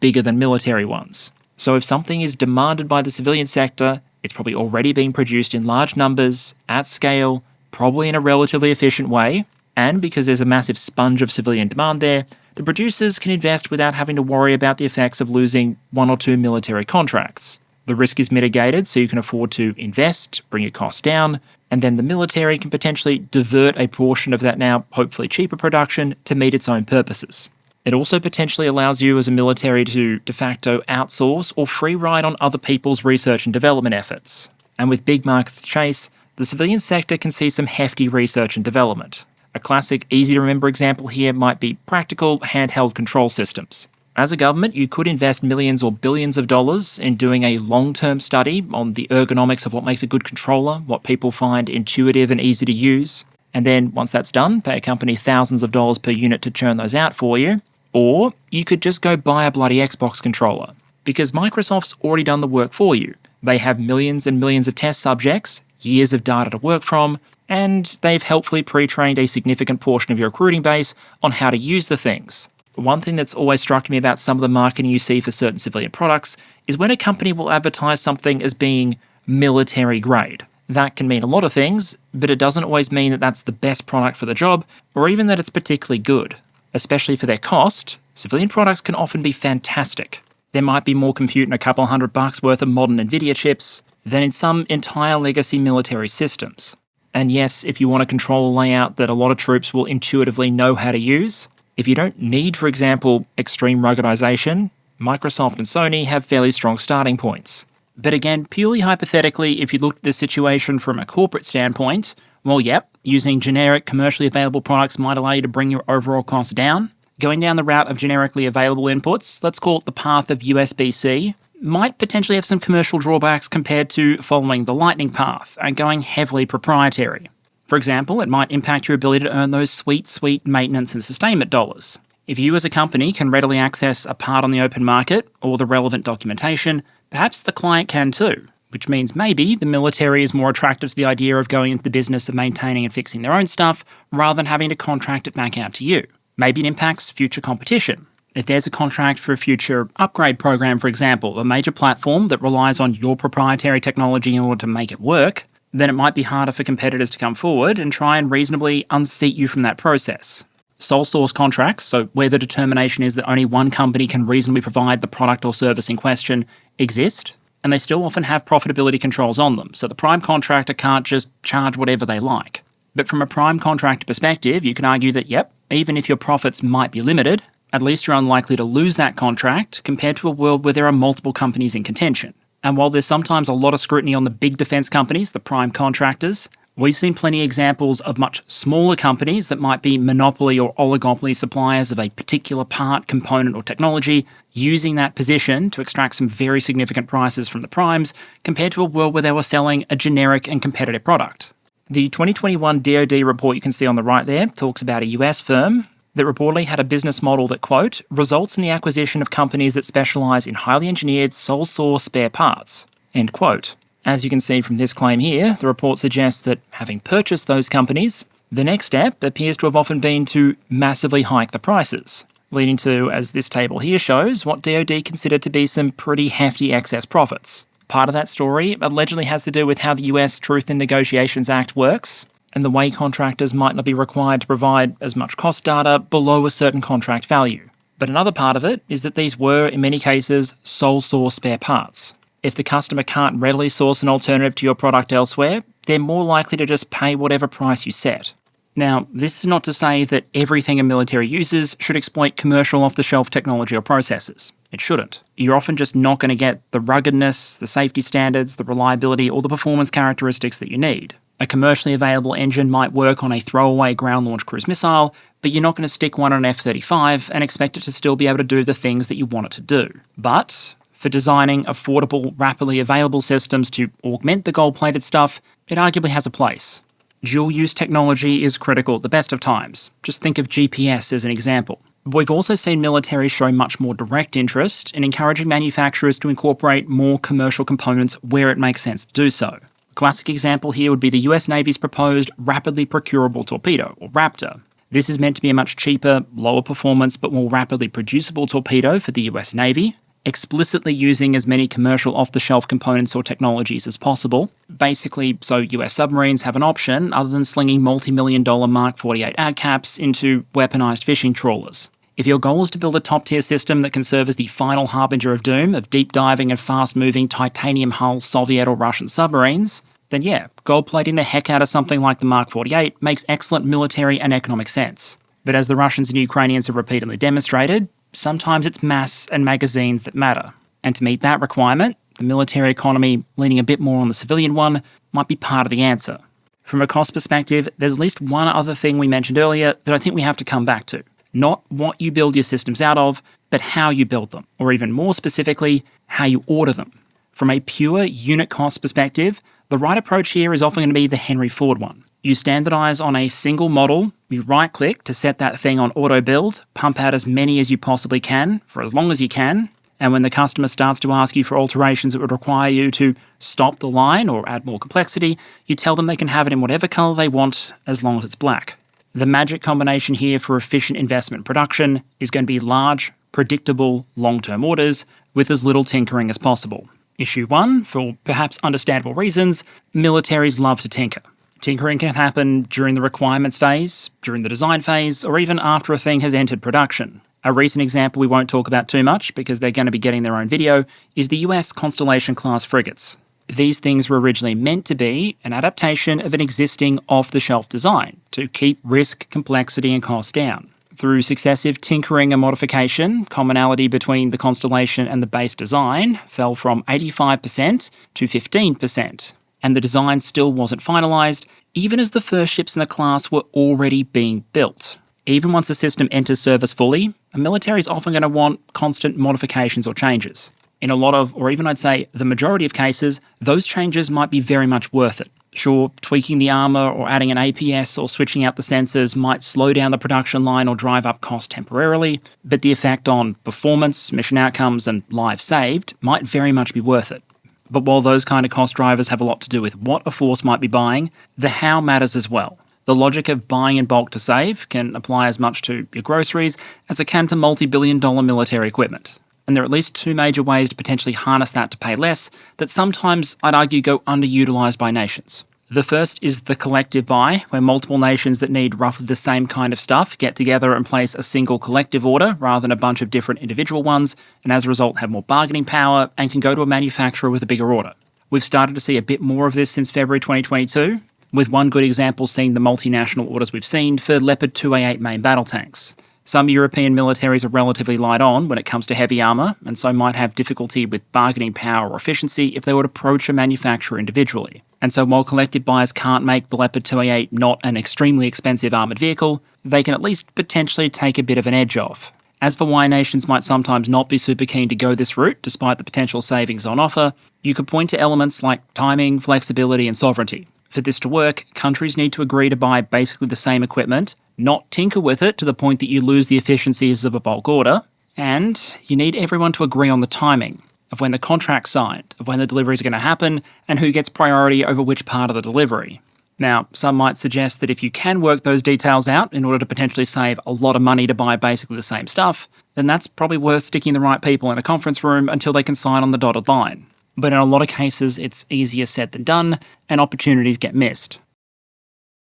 bigger than military ones. So if something is demanded by the civilian sector, it's probably already being produced in large numbers, at scale, probably in a relatively efficient way, and because there's a massive sponge of civilian demand there, the producers can invest without having to worry about the effects of losing one or two military contracts. The risk is mitigated so you can afford to invest, bring your costs down, and then the military can potentially divert a portion of that now hopefully cheaper production to meet its own purposes. It also potentially allows you as a military to de facto outsource or free ride on other people's research and development efforts. And with big markets to chase, the civilian sector can see some hefty research and development. A classic, easy-to-remember example here might be practical handheld control systems. As a government, you could invest millions or billions of dollars in doing a long-term study on the ergonomics of what makes a good controller, what people find intuitive and easy to use, and then once that's done, pay a company thousands of dollars per unit to churn those out for you. Or you could just go buy a bloody Xbox controller, because Microsoft's already done the work for you. They have millions and millions of test subjects, years of data to work from, and they've helpfully pre-trained a significant portion of your recruiting base on how to use the things. One thing that's always struck me about some of the marketing you see for certain civilian products is when a company will advertise something as being military grade. That can mean a lot of things, but it doesn't always mean that that's the best product for the job, or even that it's particularly good. Especially for their cost, civilian products can often be fantastic. There might be more compute in a couple $100 worth of modern NVIDIA chips than in some entire legacy military systems. And yes, if you want to control a layout that a lot of troops will intuitively know how to use, if you don't need, for example, extreme ruggedization, Microsoft and Sony have fairly strong starting points. But again, purely hypothetically, if you look at this situation from a corporate standpoint, well, yep, using generic commercially available products might allow you to bring your overall costs down. Going down the route of generically available inputs, let's call it the path of USB-C, might potentially have some commercial drawbacks compared to following the Lightning path and going heavily proprietary. For example, it might impact your ability to earn those sweet maintenance and sustainment dollars. If you as a company can readily access a part on the open market or the relevant documentation, perhaps the client can too, which means maybe the military is more attracted to the idea of going into the business of maintaining and fixing their own stuff rather than having to contract it back out to you. Maybe it impacts future competition. If there's a contract for a future upgrade program, for example, a major platform that relies on your proprietary technology in order to make it work, then it might be harder for competitors to come forward and try and reasonably unseat you from that process. Sole source contracts, so where the determination is that only one company can reasonably provide the product or service in question, exist, and they still often have profitability controls on them, so the prime contractor can't just charge whatever they like. But from a prime contractor perspective, you can argue that, yep, even if your profits might be limited, at least you're unlikely to lose that contract compared to a world where there are multiple companies in contention. And while there's sometimes a lot of scrutiny on the big defence companies, the prime contractors, we've seen plenty of examples of much smaller companies that might be monopoly or oligopoly suppliers of a particular part, component or technology, using that position to extract some very significant prices from the primes compared to a world where they were selling a generic and competitive product. The 2021 DoD report you can see on the right there talks about a US firm that reportedly had a business model that, quote, results in the acquisition of companies that specialise in highly engineered sole source spare parts, end quote. As you can see from this claim here, the report suggests that having purchased those companies, the next step appears to have often been to massively hike the prices, leading to, as this table here shows, what DoD considered to be some pretty hefty excess profits. Part of that story allegedly has to do with how the US Truth in Negotiations Act works, and the way contractors might not be required to provide as much cost data below a certain contract value. But another part of it is that these were, in many cases, sole source spare parts. If the customer can't readily source an alternative to your product elsewhere, they're more likely to just pay whatever price you set. Now, this is not to say that everything a military uses should exploit commercial off-the-shelf technology or processes. It shouldn't. You're often just not going to get the ruggedness, the safety standards, the reliability, or the performance characteristics that you need. A commercially available engine might work on a throwaway ground-launched cruise missile, but you're not going to stick one on an F-35 and expect it to still be able to do the things that you want it to do. But for designing affordable, rapidly available systems to augment the gold-plated stuff, it arguably has a place. Dual-use technology is critical at the best of times. Just think of GPS as an example. But we've also seen militaries show much more direct interest in encouraging manufacturers to incorporate more commercial components where it makes sense to do so. A classic example here would be the US Navy's proposed Rapidly Procurable Torpedo, or Raptor. This is meant to be a much cheaper, lower performance, but more rapidly producible torpedo for the US Navy, explicitly using as many commercial off-the-shelf components or technologies as possible, basically so US submarines have an option other than slinging multi-million-dollar Mark 48 AdCaps into weaponized fishing trawlers. If your goal is to build a top-tier system that can serve as the final harbinger of doom of deep-diving and fast-moving titanium-hull Soviet or Russian submarines, then yeah, gold-plating the heck out of something like the Mark 48 makes excellent military and economic sense. But as the Russians and Ukrainians have repeatedly demonstrated, sometimes it's mass and magazines that matter. And to meet that requirement, the military economy, leaning a bit more on the civilian one, might be part of the answer. From a cost perspective, there's at least one other thing we mentioned earlier that I think we have to come back to. Not what you build your systems out of, but how you build them, or even more specifically, how you order them. From a pure unit cost perspective, the right approach here is often going to be the Henry Ford one. You standardize on a single model, you right-click to set that thing on auto build, pump out as many as you possibly can for as long as you can, And when the customer starts to ask you for alterations that would require you to stop the line or add more complexity, you tell them they can have it in whatever colour they want as long as it's black. The magic combination here for efficient investment production is going to be large, predictable, long-term orders with as little tinkering as possible. Issue 1, for perhaps understandable reasons, militaries love to tinker. Tinkering can happen during the requirements phase, during the design phase, or even after a thing has entered production. A recent example we won't talk about too much because they're going to be getting their own video is the US Constellation-class frigates. These things were originally meant to be an adaptation of an existing off-the-shelf design to keep risk, complexity and cost down. Through successive tinkering and modification, commonality between the Constellation and the base design fell from 85% to 15%, and the design still wasn't finalised, even as the first ships in the class were already being built. Even once a system enters service fully, a military is often going to want constant modifications or changes. In a lot of, or even I'd say the majority of cases, those changes might be very much worth it. Sure, tweaking the armour or adding an APS or switching out the sensors might slow down the production line or drive up cost temporarily, but the effect on performance, mission outcomes and lives saved might very much be worth it. But while those kind of cost drivers have a lot to do with what a force might be buying, the how matters as well. The logic of buying in bulk to save can apply as much to your groceries as it can to multi-billion-dollar military equipment. And there are at least two major ways to potentially harness that to pay less that sometimes, I'd argue, go underutilised by nations. The first is the collective buy, where multiple nations that need roughly the same kind of stuff get together and place a single collective order rather than a bunch of different individual ones, and as a result have more bargaining power and can go to a manufacturer with a bigger order. We've started to see a bit more of this since February 2022, with one good example seeing the multinational orders we've seen for Leopard 2A8 main battle tanks. Some European militaries are relatively light on when it comes to heavy armour, and so might have difficulty with bargaining power or efficiency if they would approach a manufacturer individually. And so while collective buyers can't make the Leopard 2A8 not an extremely expensive armoured vehicle, they can at least potentially take a bit of an edge off. As for why nations might sometimes not be super keen to go this route despite the potential savings on offer, you could point to elements like timing, flexibility and sovereignty. For this to work, countries need to agree to buy basically the same equipment, not tinker with it to the point that you lose the efficiencies of a bulk order, and you need everyone to agree on the timing of when the contract's signed, of when the deliveries are going to happen, and who gets priority over which part of the delivery. Now, some might suggest that if you can work those details out in order to potentially save a lot of money to buy basically the same stuff, then that's probably worth sticking the right people in a conference room until they can sign on the dotted line. But in a lot of cases, it's easier said than done, and opportunities get missed.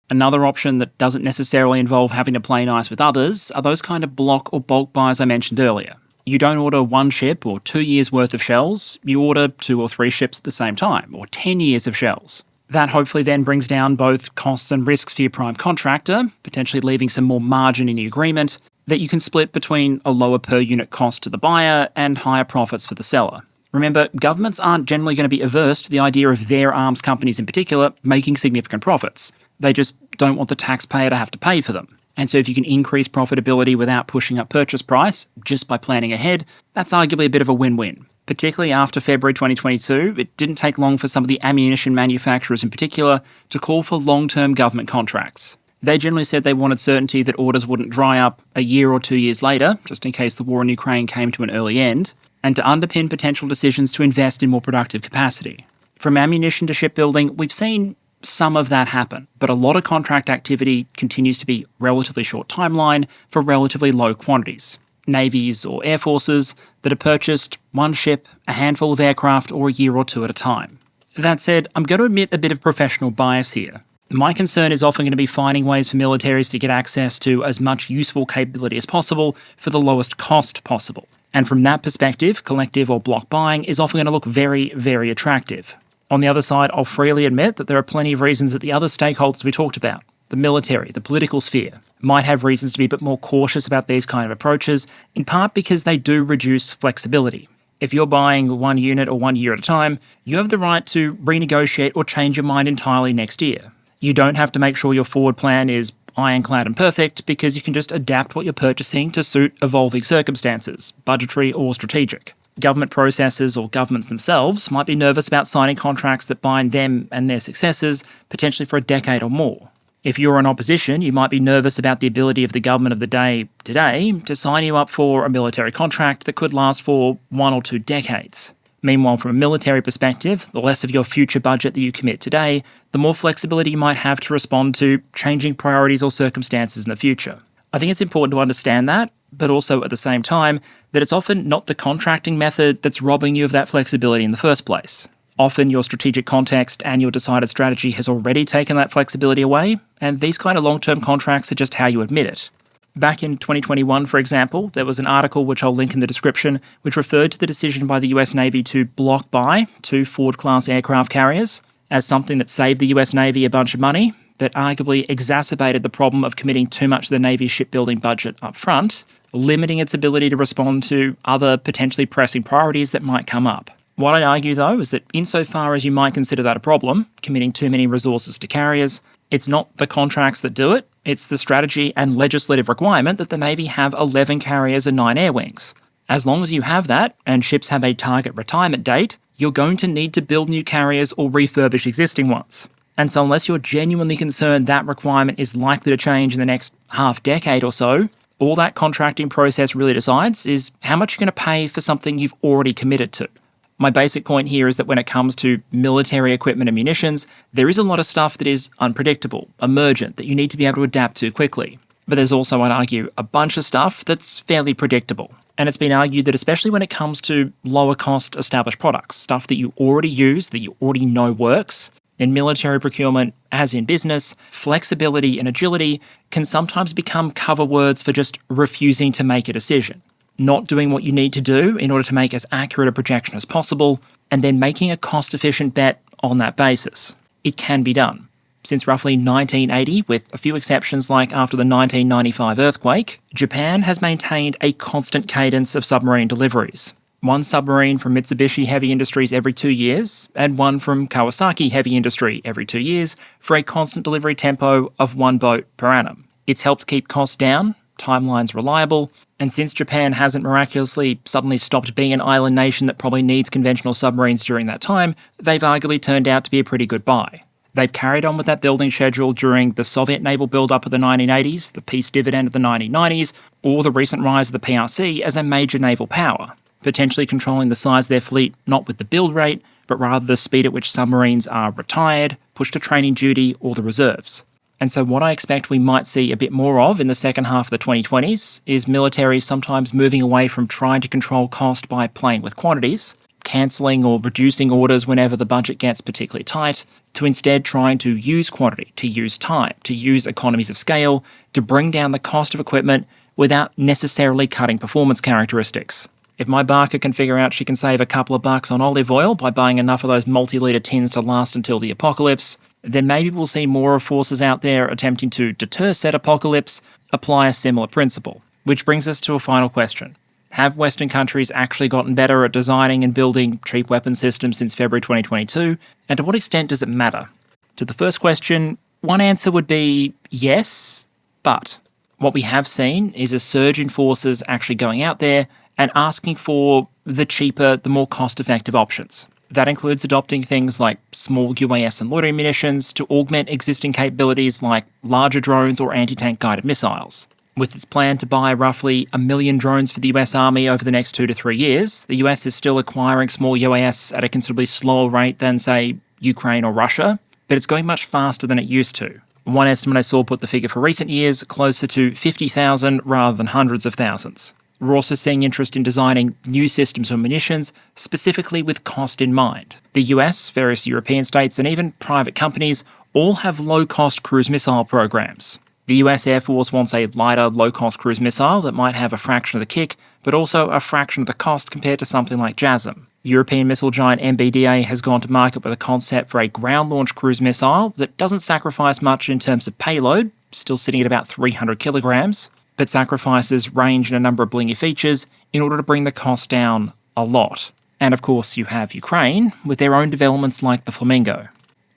Another option that doesn't necessarily involve having to play nice with others are those kind of block or bulk buys I mentioned earlier. You don't order one ship or 2 years worth of shells, you order 2 or 3 ships at the same time, or 10 years of shells. That hopefully then brings down both costs and risks for your prime contractor, potentially leaving some more margin in the agreement that you can split between a lower per unit cost to the buyer and higher profits for the seller. Remember, governments aren't generally going to be averse to the idea of their arms companies in particular making significant profits. They just don't want the taxpayer to have to pay for them. And so if you can increase profitability without pushing up purchase price, just by planning ahead, that's arguably a bit of a win-win. Particularly after February 2022, it didn't take long for some of the ammunition manufacturers in particular to call for long-term government contracts. They generally said they wanted certainty that orders wouldn't dry up a year or 2 years later, just in case the war in Ukraine came to an early end, and to underpin potential decisions to invest in more productive capacity. From ammunition to shipbuilding, we've seen some of that happen, but a lot of contract activity continues to be relatively short timeline for relatively low quantities. Navies or air forces that are purchased one ship, a handful of aircraft, or a year or 2 at a time. That said, I'm going to admit a bit of professional bias here. My concern is often going to be finding ways for militaries to get access to as much useful capability as possible for the lowest cost possible. And from that perspective, collective or block buying is often going to look very, very attractive. On the other side, I'll freely admit that there are plenty of reasons that the other stakeholders we talked about, the military, the political sphere, might have reasons to be a bit more cautious about these kind of approaches, in part because they do reduce flexibility. If you're buying one unit or 1 year at a time, you have the right to renegotiate or change your mind entirely next year. You don't have to make sure your forward plan is ironclad and perfect because you can just adapt what you're purchasing to suit evolving circumstances, budgetary or strategic. Government processes or governments themselves might be nervous about signing contracts that bind them and their successors potentially for a decade or more. If you're in opposition, you might be nervous about the ability of the government of the day today to sign you up for a military contract that could last for 1 or 2 decades. Meanwhile, from a military perspective, the less of your future budget that you commit today, the more flexibility you might have to respond to changing priorities or circumstances in the future. I think it's important to understand that, but also at the same time, that it's often not the contracting method that's robbing you of that flexibility in the first place. Often your strategic context and your decided strategy has already taken that flexibility away, and these kind of long-term contracts are just how you admit it. Back in 2021, for example, there was an article which I'll link in the description, which referred to the decision by the US Navy to block buy 2 Ford-class aircraft carriers as something that saved the US Navy a bunch of money, but arguably exacerbated the problem of committing too much of the Navy's shipbuilding budget up front, limiting its ability to respond to other potentially pressing priorities that might come up. What I'd argue, though, is that insofar as you might consider that a problem, committing too many resources to carriers, it's not the contracts that do it, it's the strategy and legislative requirement that the Navy have 11 carriers and 9 air wings. As long as you have that, and ships have a target retirement date, you're going to need to build new carriers or refurbish existing ones. And so unless you're genuinely concerned that requirement is likely to change in the next half decade or so, all that contracting process really decides is how much you're going to pay for something you've already committed to. My basic point here is that when it comes to military equipment and munitions, there is a lot of stuff that is unpredictable, emergent, that you need to be able to adapt to quickly. But there's also, I'd argue, a bunch of stuff that's fairly predictable. And it's been argued that especially when it comes to lower cost established products, stuff that you already use, that you already know works, in military procurement, as in business, flexibility and agility can sometimes become cover words for just refusing to make a decision. Not doing what you need to do in order to make as accurate a projection as possible, and then making a cost-efficient bet on that basis. It can be done. Since roughly 1980, with a few exceptions like after the 1995 earthquake, Japan has maintained a constant cadence of submarine deliveries. 1 submarine from Mitsubishi Heavy Industries every 2 years, and 1 from Kawasaki Heavy Industry every 2 years, for a constant delivery tempo of 1 boat per annum. It's helped keep costs down, timelines reliable, and since Japan hasn't miraculously suddenly stopped being an island nation that probably needs conventional submarines during that time, they've arguably turned out to be a pretty good buy. They've carried on with that building schedule during the Soviet naval build-up of the 1980s, the peace dividend of the 1990s, or the recent rise of the PRC as a major naval power, potentially controlling the size of their fleet not with the build rate, but rather the speed at which submarines are retired, pushed to training duty, or the reserves. And so what I expect we might see a bit more of in the second half of the 2020s is militaries sometimes moving away from trying to control cost by playing with quantities, cancelling or reducing orders whenever the budget gets particularly tight, to instead trying to use quantity, to use time, to use economies of scale, to bring down the cost of equipment without necessarily cutting performance characteristics. If my barker can figure out she can save a couple of bucks on olive oil by buying enough of those multi-litre tins to last until the apocalypse, then maybe we'll see more of forces out there attempting to deter said apocalypse apply a similar principle. Which brings us to a final question. Have Western countries actually gotten better at designing and building cheap weapon systems since February 2022? And to what extent does it matter? To the first question, one answer would be yes, but what we have seen is a surge in forces actually going out there and asking for the cheaper, the more cost-effective options. That includes adopting things like small UAS and loitering munitions to augment existing capabilities like larger drones or anti-tank guided missiles. With its plan to buy roughly 1 million drones for the US Army over the next 2 to 3 years, the US is still acquiring small UAS at a considerably slower rate than, say, Ukraine or Russia, but it's going much faster than it used to. One estimate I saw put the figure for recent years closer to 50,000 rather than hundreds of thousands. We're also seeing interest in designing new systems or munitions, specifically with cost in mind. The US, various European states, and even private companies all have low-cost cruise missile programs. The US Air Force wants a lighter, low-cost cruise missile that might have a fraction of the kick, but also a fraction of the cost compared to something like JASSM. European missile giant MBDA has gone to market with a concept for a ground-launched cruise missile that doesn't sacrifice much in terms of payload, still sitting at about 300 kilograms, but sacrifices range and a number of blingy features in order to bring the cost down a lot. And of course you have Ukraine, with their own developments like the Flamingo.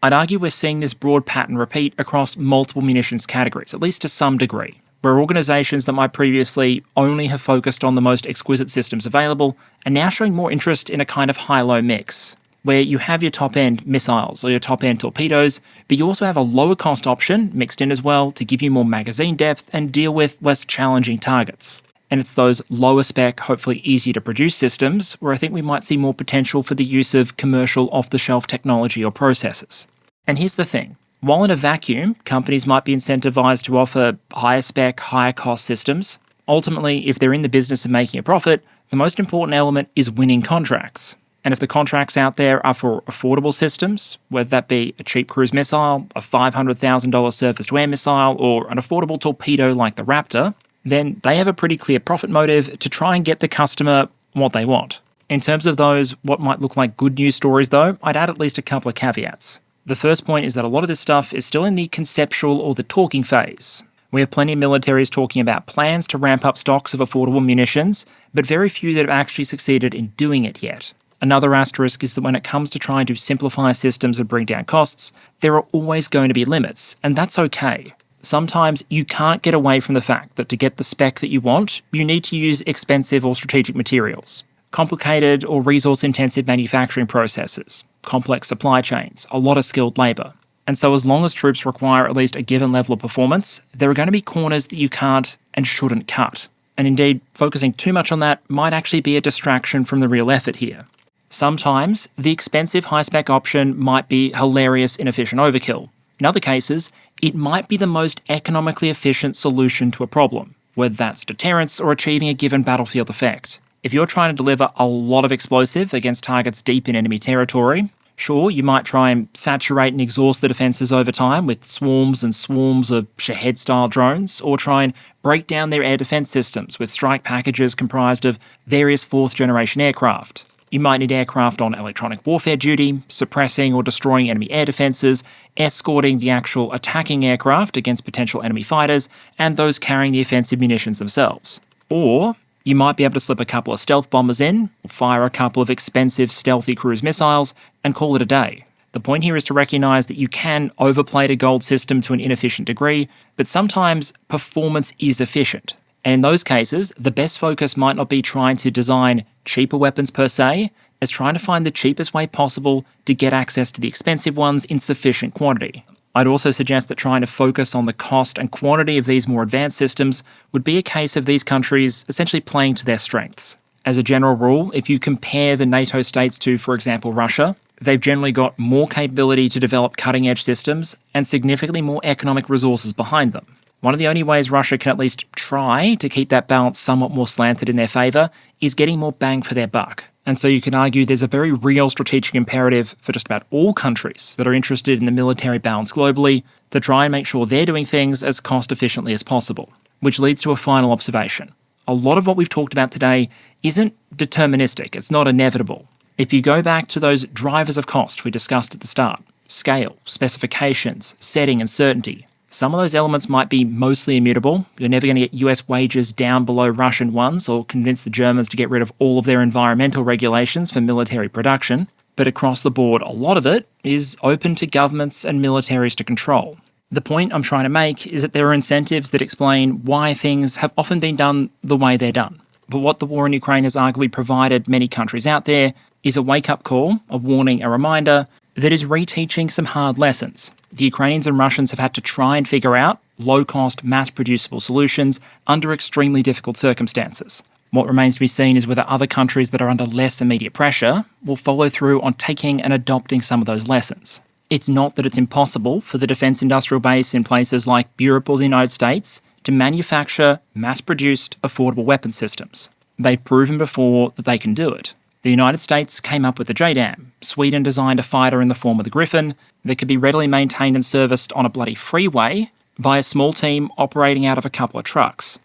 I'd argue we're seeing this broad pattern repeat across multiple munitions categories, at least to some degree, where organisations that might previously only have focused on the most exquisite systems available are now showing more interest in a kind of high-low mix. where you have your top-end missiles or your top-end torpedoes, but you also have a lower-cost option mixed in as well to give you more magazine depth and deal with less challenging targets. And it's those lower-spec, hopefully easier-to-produce systems where I think we might see more potential for the use of commercial off-the-shelf technology or processes. And here's the thing. While in a vacuum, companies might be incentivized to offer higher-spec, higher-cost systems, ultimately, if they're in the business of making a profit, the most important element is winning contracts. And if the contracts out there are for affordable systems, whether that be a cheap cruise missile, a $500,000 surface-to-air missile, or an affordable torpedo like the Raptor, then they have a pretty clear profit motive to try and get the customer what they want. In terms of those, what might look like good news stories though, I'd add at least a couple of caveats. The first point is that a lot of this stuff is still in the conceptual or the talking phase. We have plenty of militaries talking about plans to ramp up stocks of affordable munitions, but very few that have actually succeeded in doing it yet. Another asterisk is that when it comes to trying to simplify systems and bring down costs, there are always going to be limits, and that's okay. Sometimes you can't get away from the fact that to get the spec that you want, you need to use expensive or strategic materials, complicated or resource-intensive manufacturing processes, complex supply chains, a lot of skilled labour. And so as long as troops require at least a given level of performance, there are going to be corners that you can't and shouldn't cut. And indeed, focusing too much on that might actually be a distraction from the real effort here. Sometimes, the expensive high-spec option might be hilarious inefficient overkill. In other cases, it might be the most economically efficient solution to a problem, whether that's deterrence or achieving a given battlefield effect. If you're trying to deliver a lot of explosive against targets deep in enemy territory, sure, you might try and saturate and exhaust the defences over time with swarms and swarms of Shahed-style drones, or try and break down their air defence systems with strike packages comprised of various fourth-generation aircraft. You might need aircraft on electronic warfare duty, suppressing or destroying enemy air defences, escorting the actual attacking aircraft against potential enemy fighters, and those carrying the offensive munitions themselves. Or you might be able to slip a couple of stealth bombers in, or fire a couple of expensive stealthy cruise missiles, and call it a day. The point here is to recognise that you can overplay a gold system to an inefficient degree, but sometimes performance is efficient. And in those cases, the best focus might not be trying to design cheaper weapons per se, as trying to find the cheapest way possible to get access to the expensive ones in sufficient quantity. I'd also suggest that trying to focus on the cost and quantity of these more advanced systems would be a case of these countries essentially playing to their strengths. As a general rule, if you compare the NATO states to, for example, Russia, they've generally got more capability to develop cutting-edge systems and significantly more economic resources behind them. One of the only ways Russia can at least try to keep that balance somewhat more slanted in their favour is getting more bang for their buck. And so you can argue there's a very real strategic imperative for just about all countries that are interested in the military balance globally to try and make sure they're doing things as cost efficiently as possible. Which leads to a final observation. A lot of what we've talked about today isn't deterministic, it's not inevitable. If you go back to those drivers of cost we discussed at the start, scale, specifications, setting and certainty, some of those elements might be mostly immutable. You're never going to get US wages down below Russian ones or convince the Germans to get rid of all of their environmental regulations for military production. But across the board, a lot of it is open to governments and militaries to control. The point I'm trying to make is that there are incentives that explain why things have often been done the way they're done. But what the war in Ukraine has arguably provided many countries out there is a wake-up call, a warning, a reminder that is reteaching some hard lessons. The Ukrainians and Russians have had to try and figure out low-cost, mass-producible solutions under extremely difficult circumstances. What remains to be seen is whether other countries that are under less immediate pressure will follow through on taking and adopting some of those lessons. It's not that it's impossible for the defence industrial base in places like Europe or the United States to manufacture mass-produced, affordable weapon systems. They've proven before that they can do it. The United States came up with the JDAM. Sweden designed a fighter in the form of the Griffin that could be readily maintained and serviced on a bloody freeway by a small team operating out of a couple of trucks.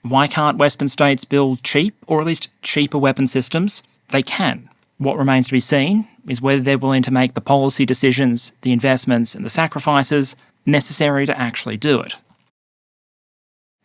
Why can't Western states build cheap, or at least cheaper weapon systems? They can. What remains to be seen is whether they're willing to make the policy decisions, the investments and the sacrifices necessary to actually do it.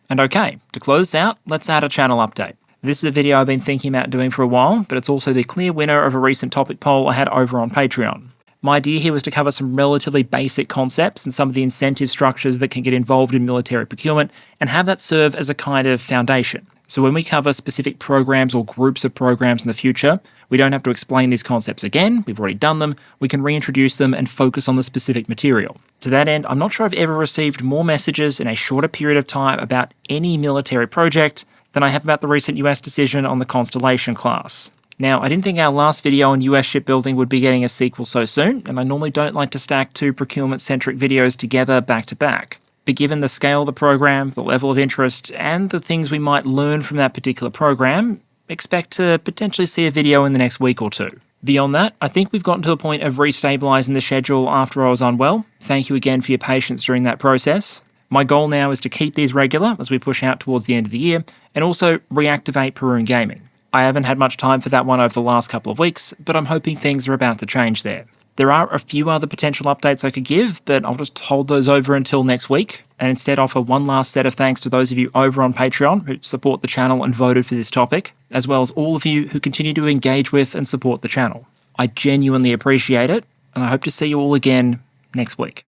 And okay, to close this out, let's add a channel update. This is a video I've been thinking about doing for a while, but it's also the clear winner of a recent topic poll I had over on Patreon. My idea here was to cover some relatively basic concepts and some of the incentive structures that can get involved in military procurement and have that serve as a kind of foundation. So when we cover specific programs or groups of programs in the future, we don't have to explain these concepts again. We've already done them. We can reintroduce them and focus on the specific material. To that end, I'm not sure I've ever received more messages in a shorter period of time about any military project than I have about the recent US decision on the Constellation class. Now, I didn't think our last video on US shipbuilding would be getting a sequel so soon, and I normally don't like to stack two procurement-centric videos together back to back. But given the scale of the program, the level of interest, and the things we might learn from that particular program, expect to potentially see a video in the next week or two. Beyond that, I think we've gotten to the point of restabilising the schedule after I was unwell. Thank you again for your patience during that process. My goal now is to keep these regular as we push out towards the end of the year, and also reactivate Perun Gaming. I haven't had much time for that one over the last couple of weeks, but I'm hoping things are about to change there. There are a few other potential updates I could give, but I'll just hold those over until next week, and instead offer one last set of thanks to those of you over on Patreon who support the channel and voted for this topic, as well as all of you who continue to engage with and support the channel. I genuinely appreciate it, and I hope to see you all again next week.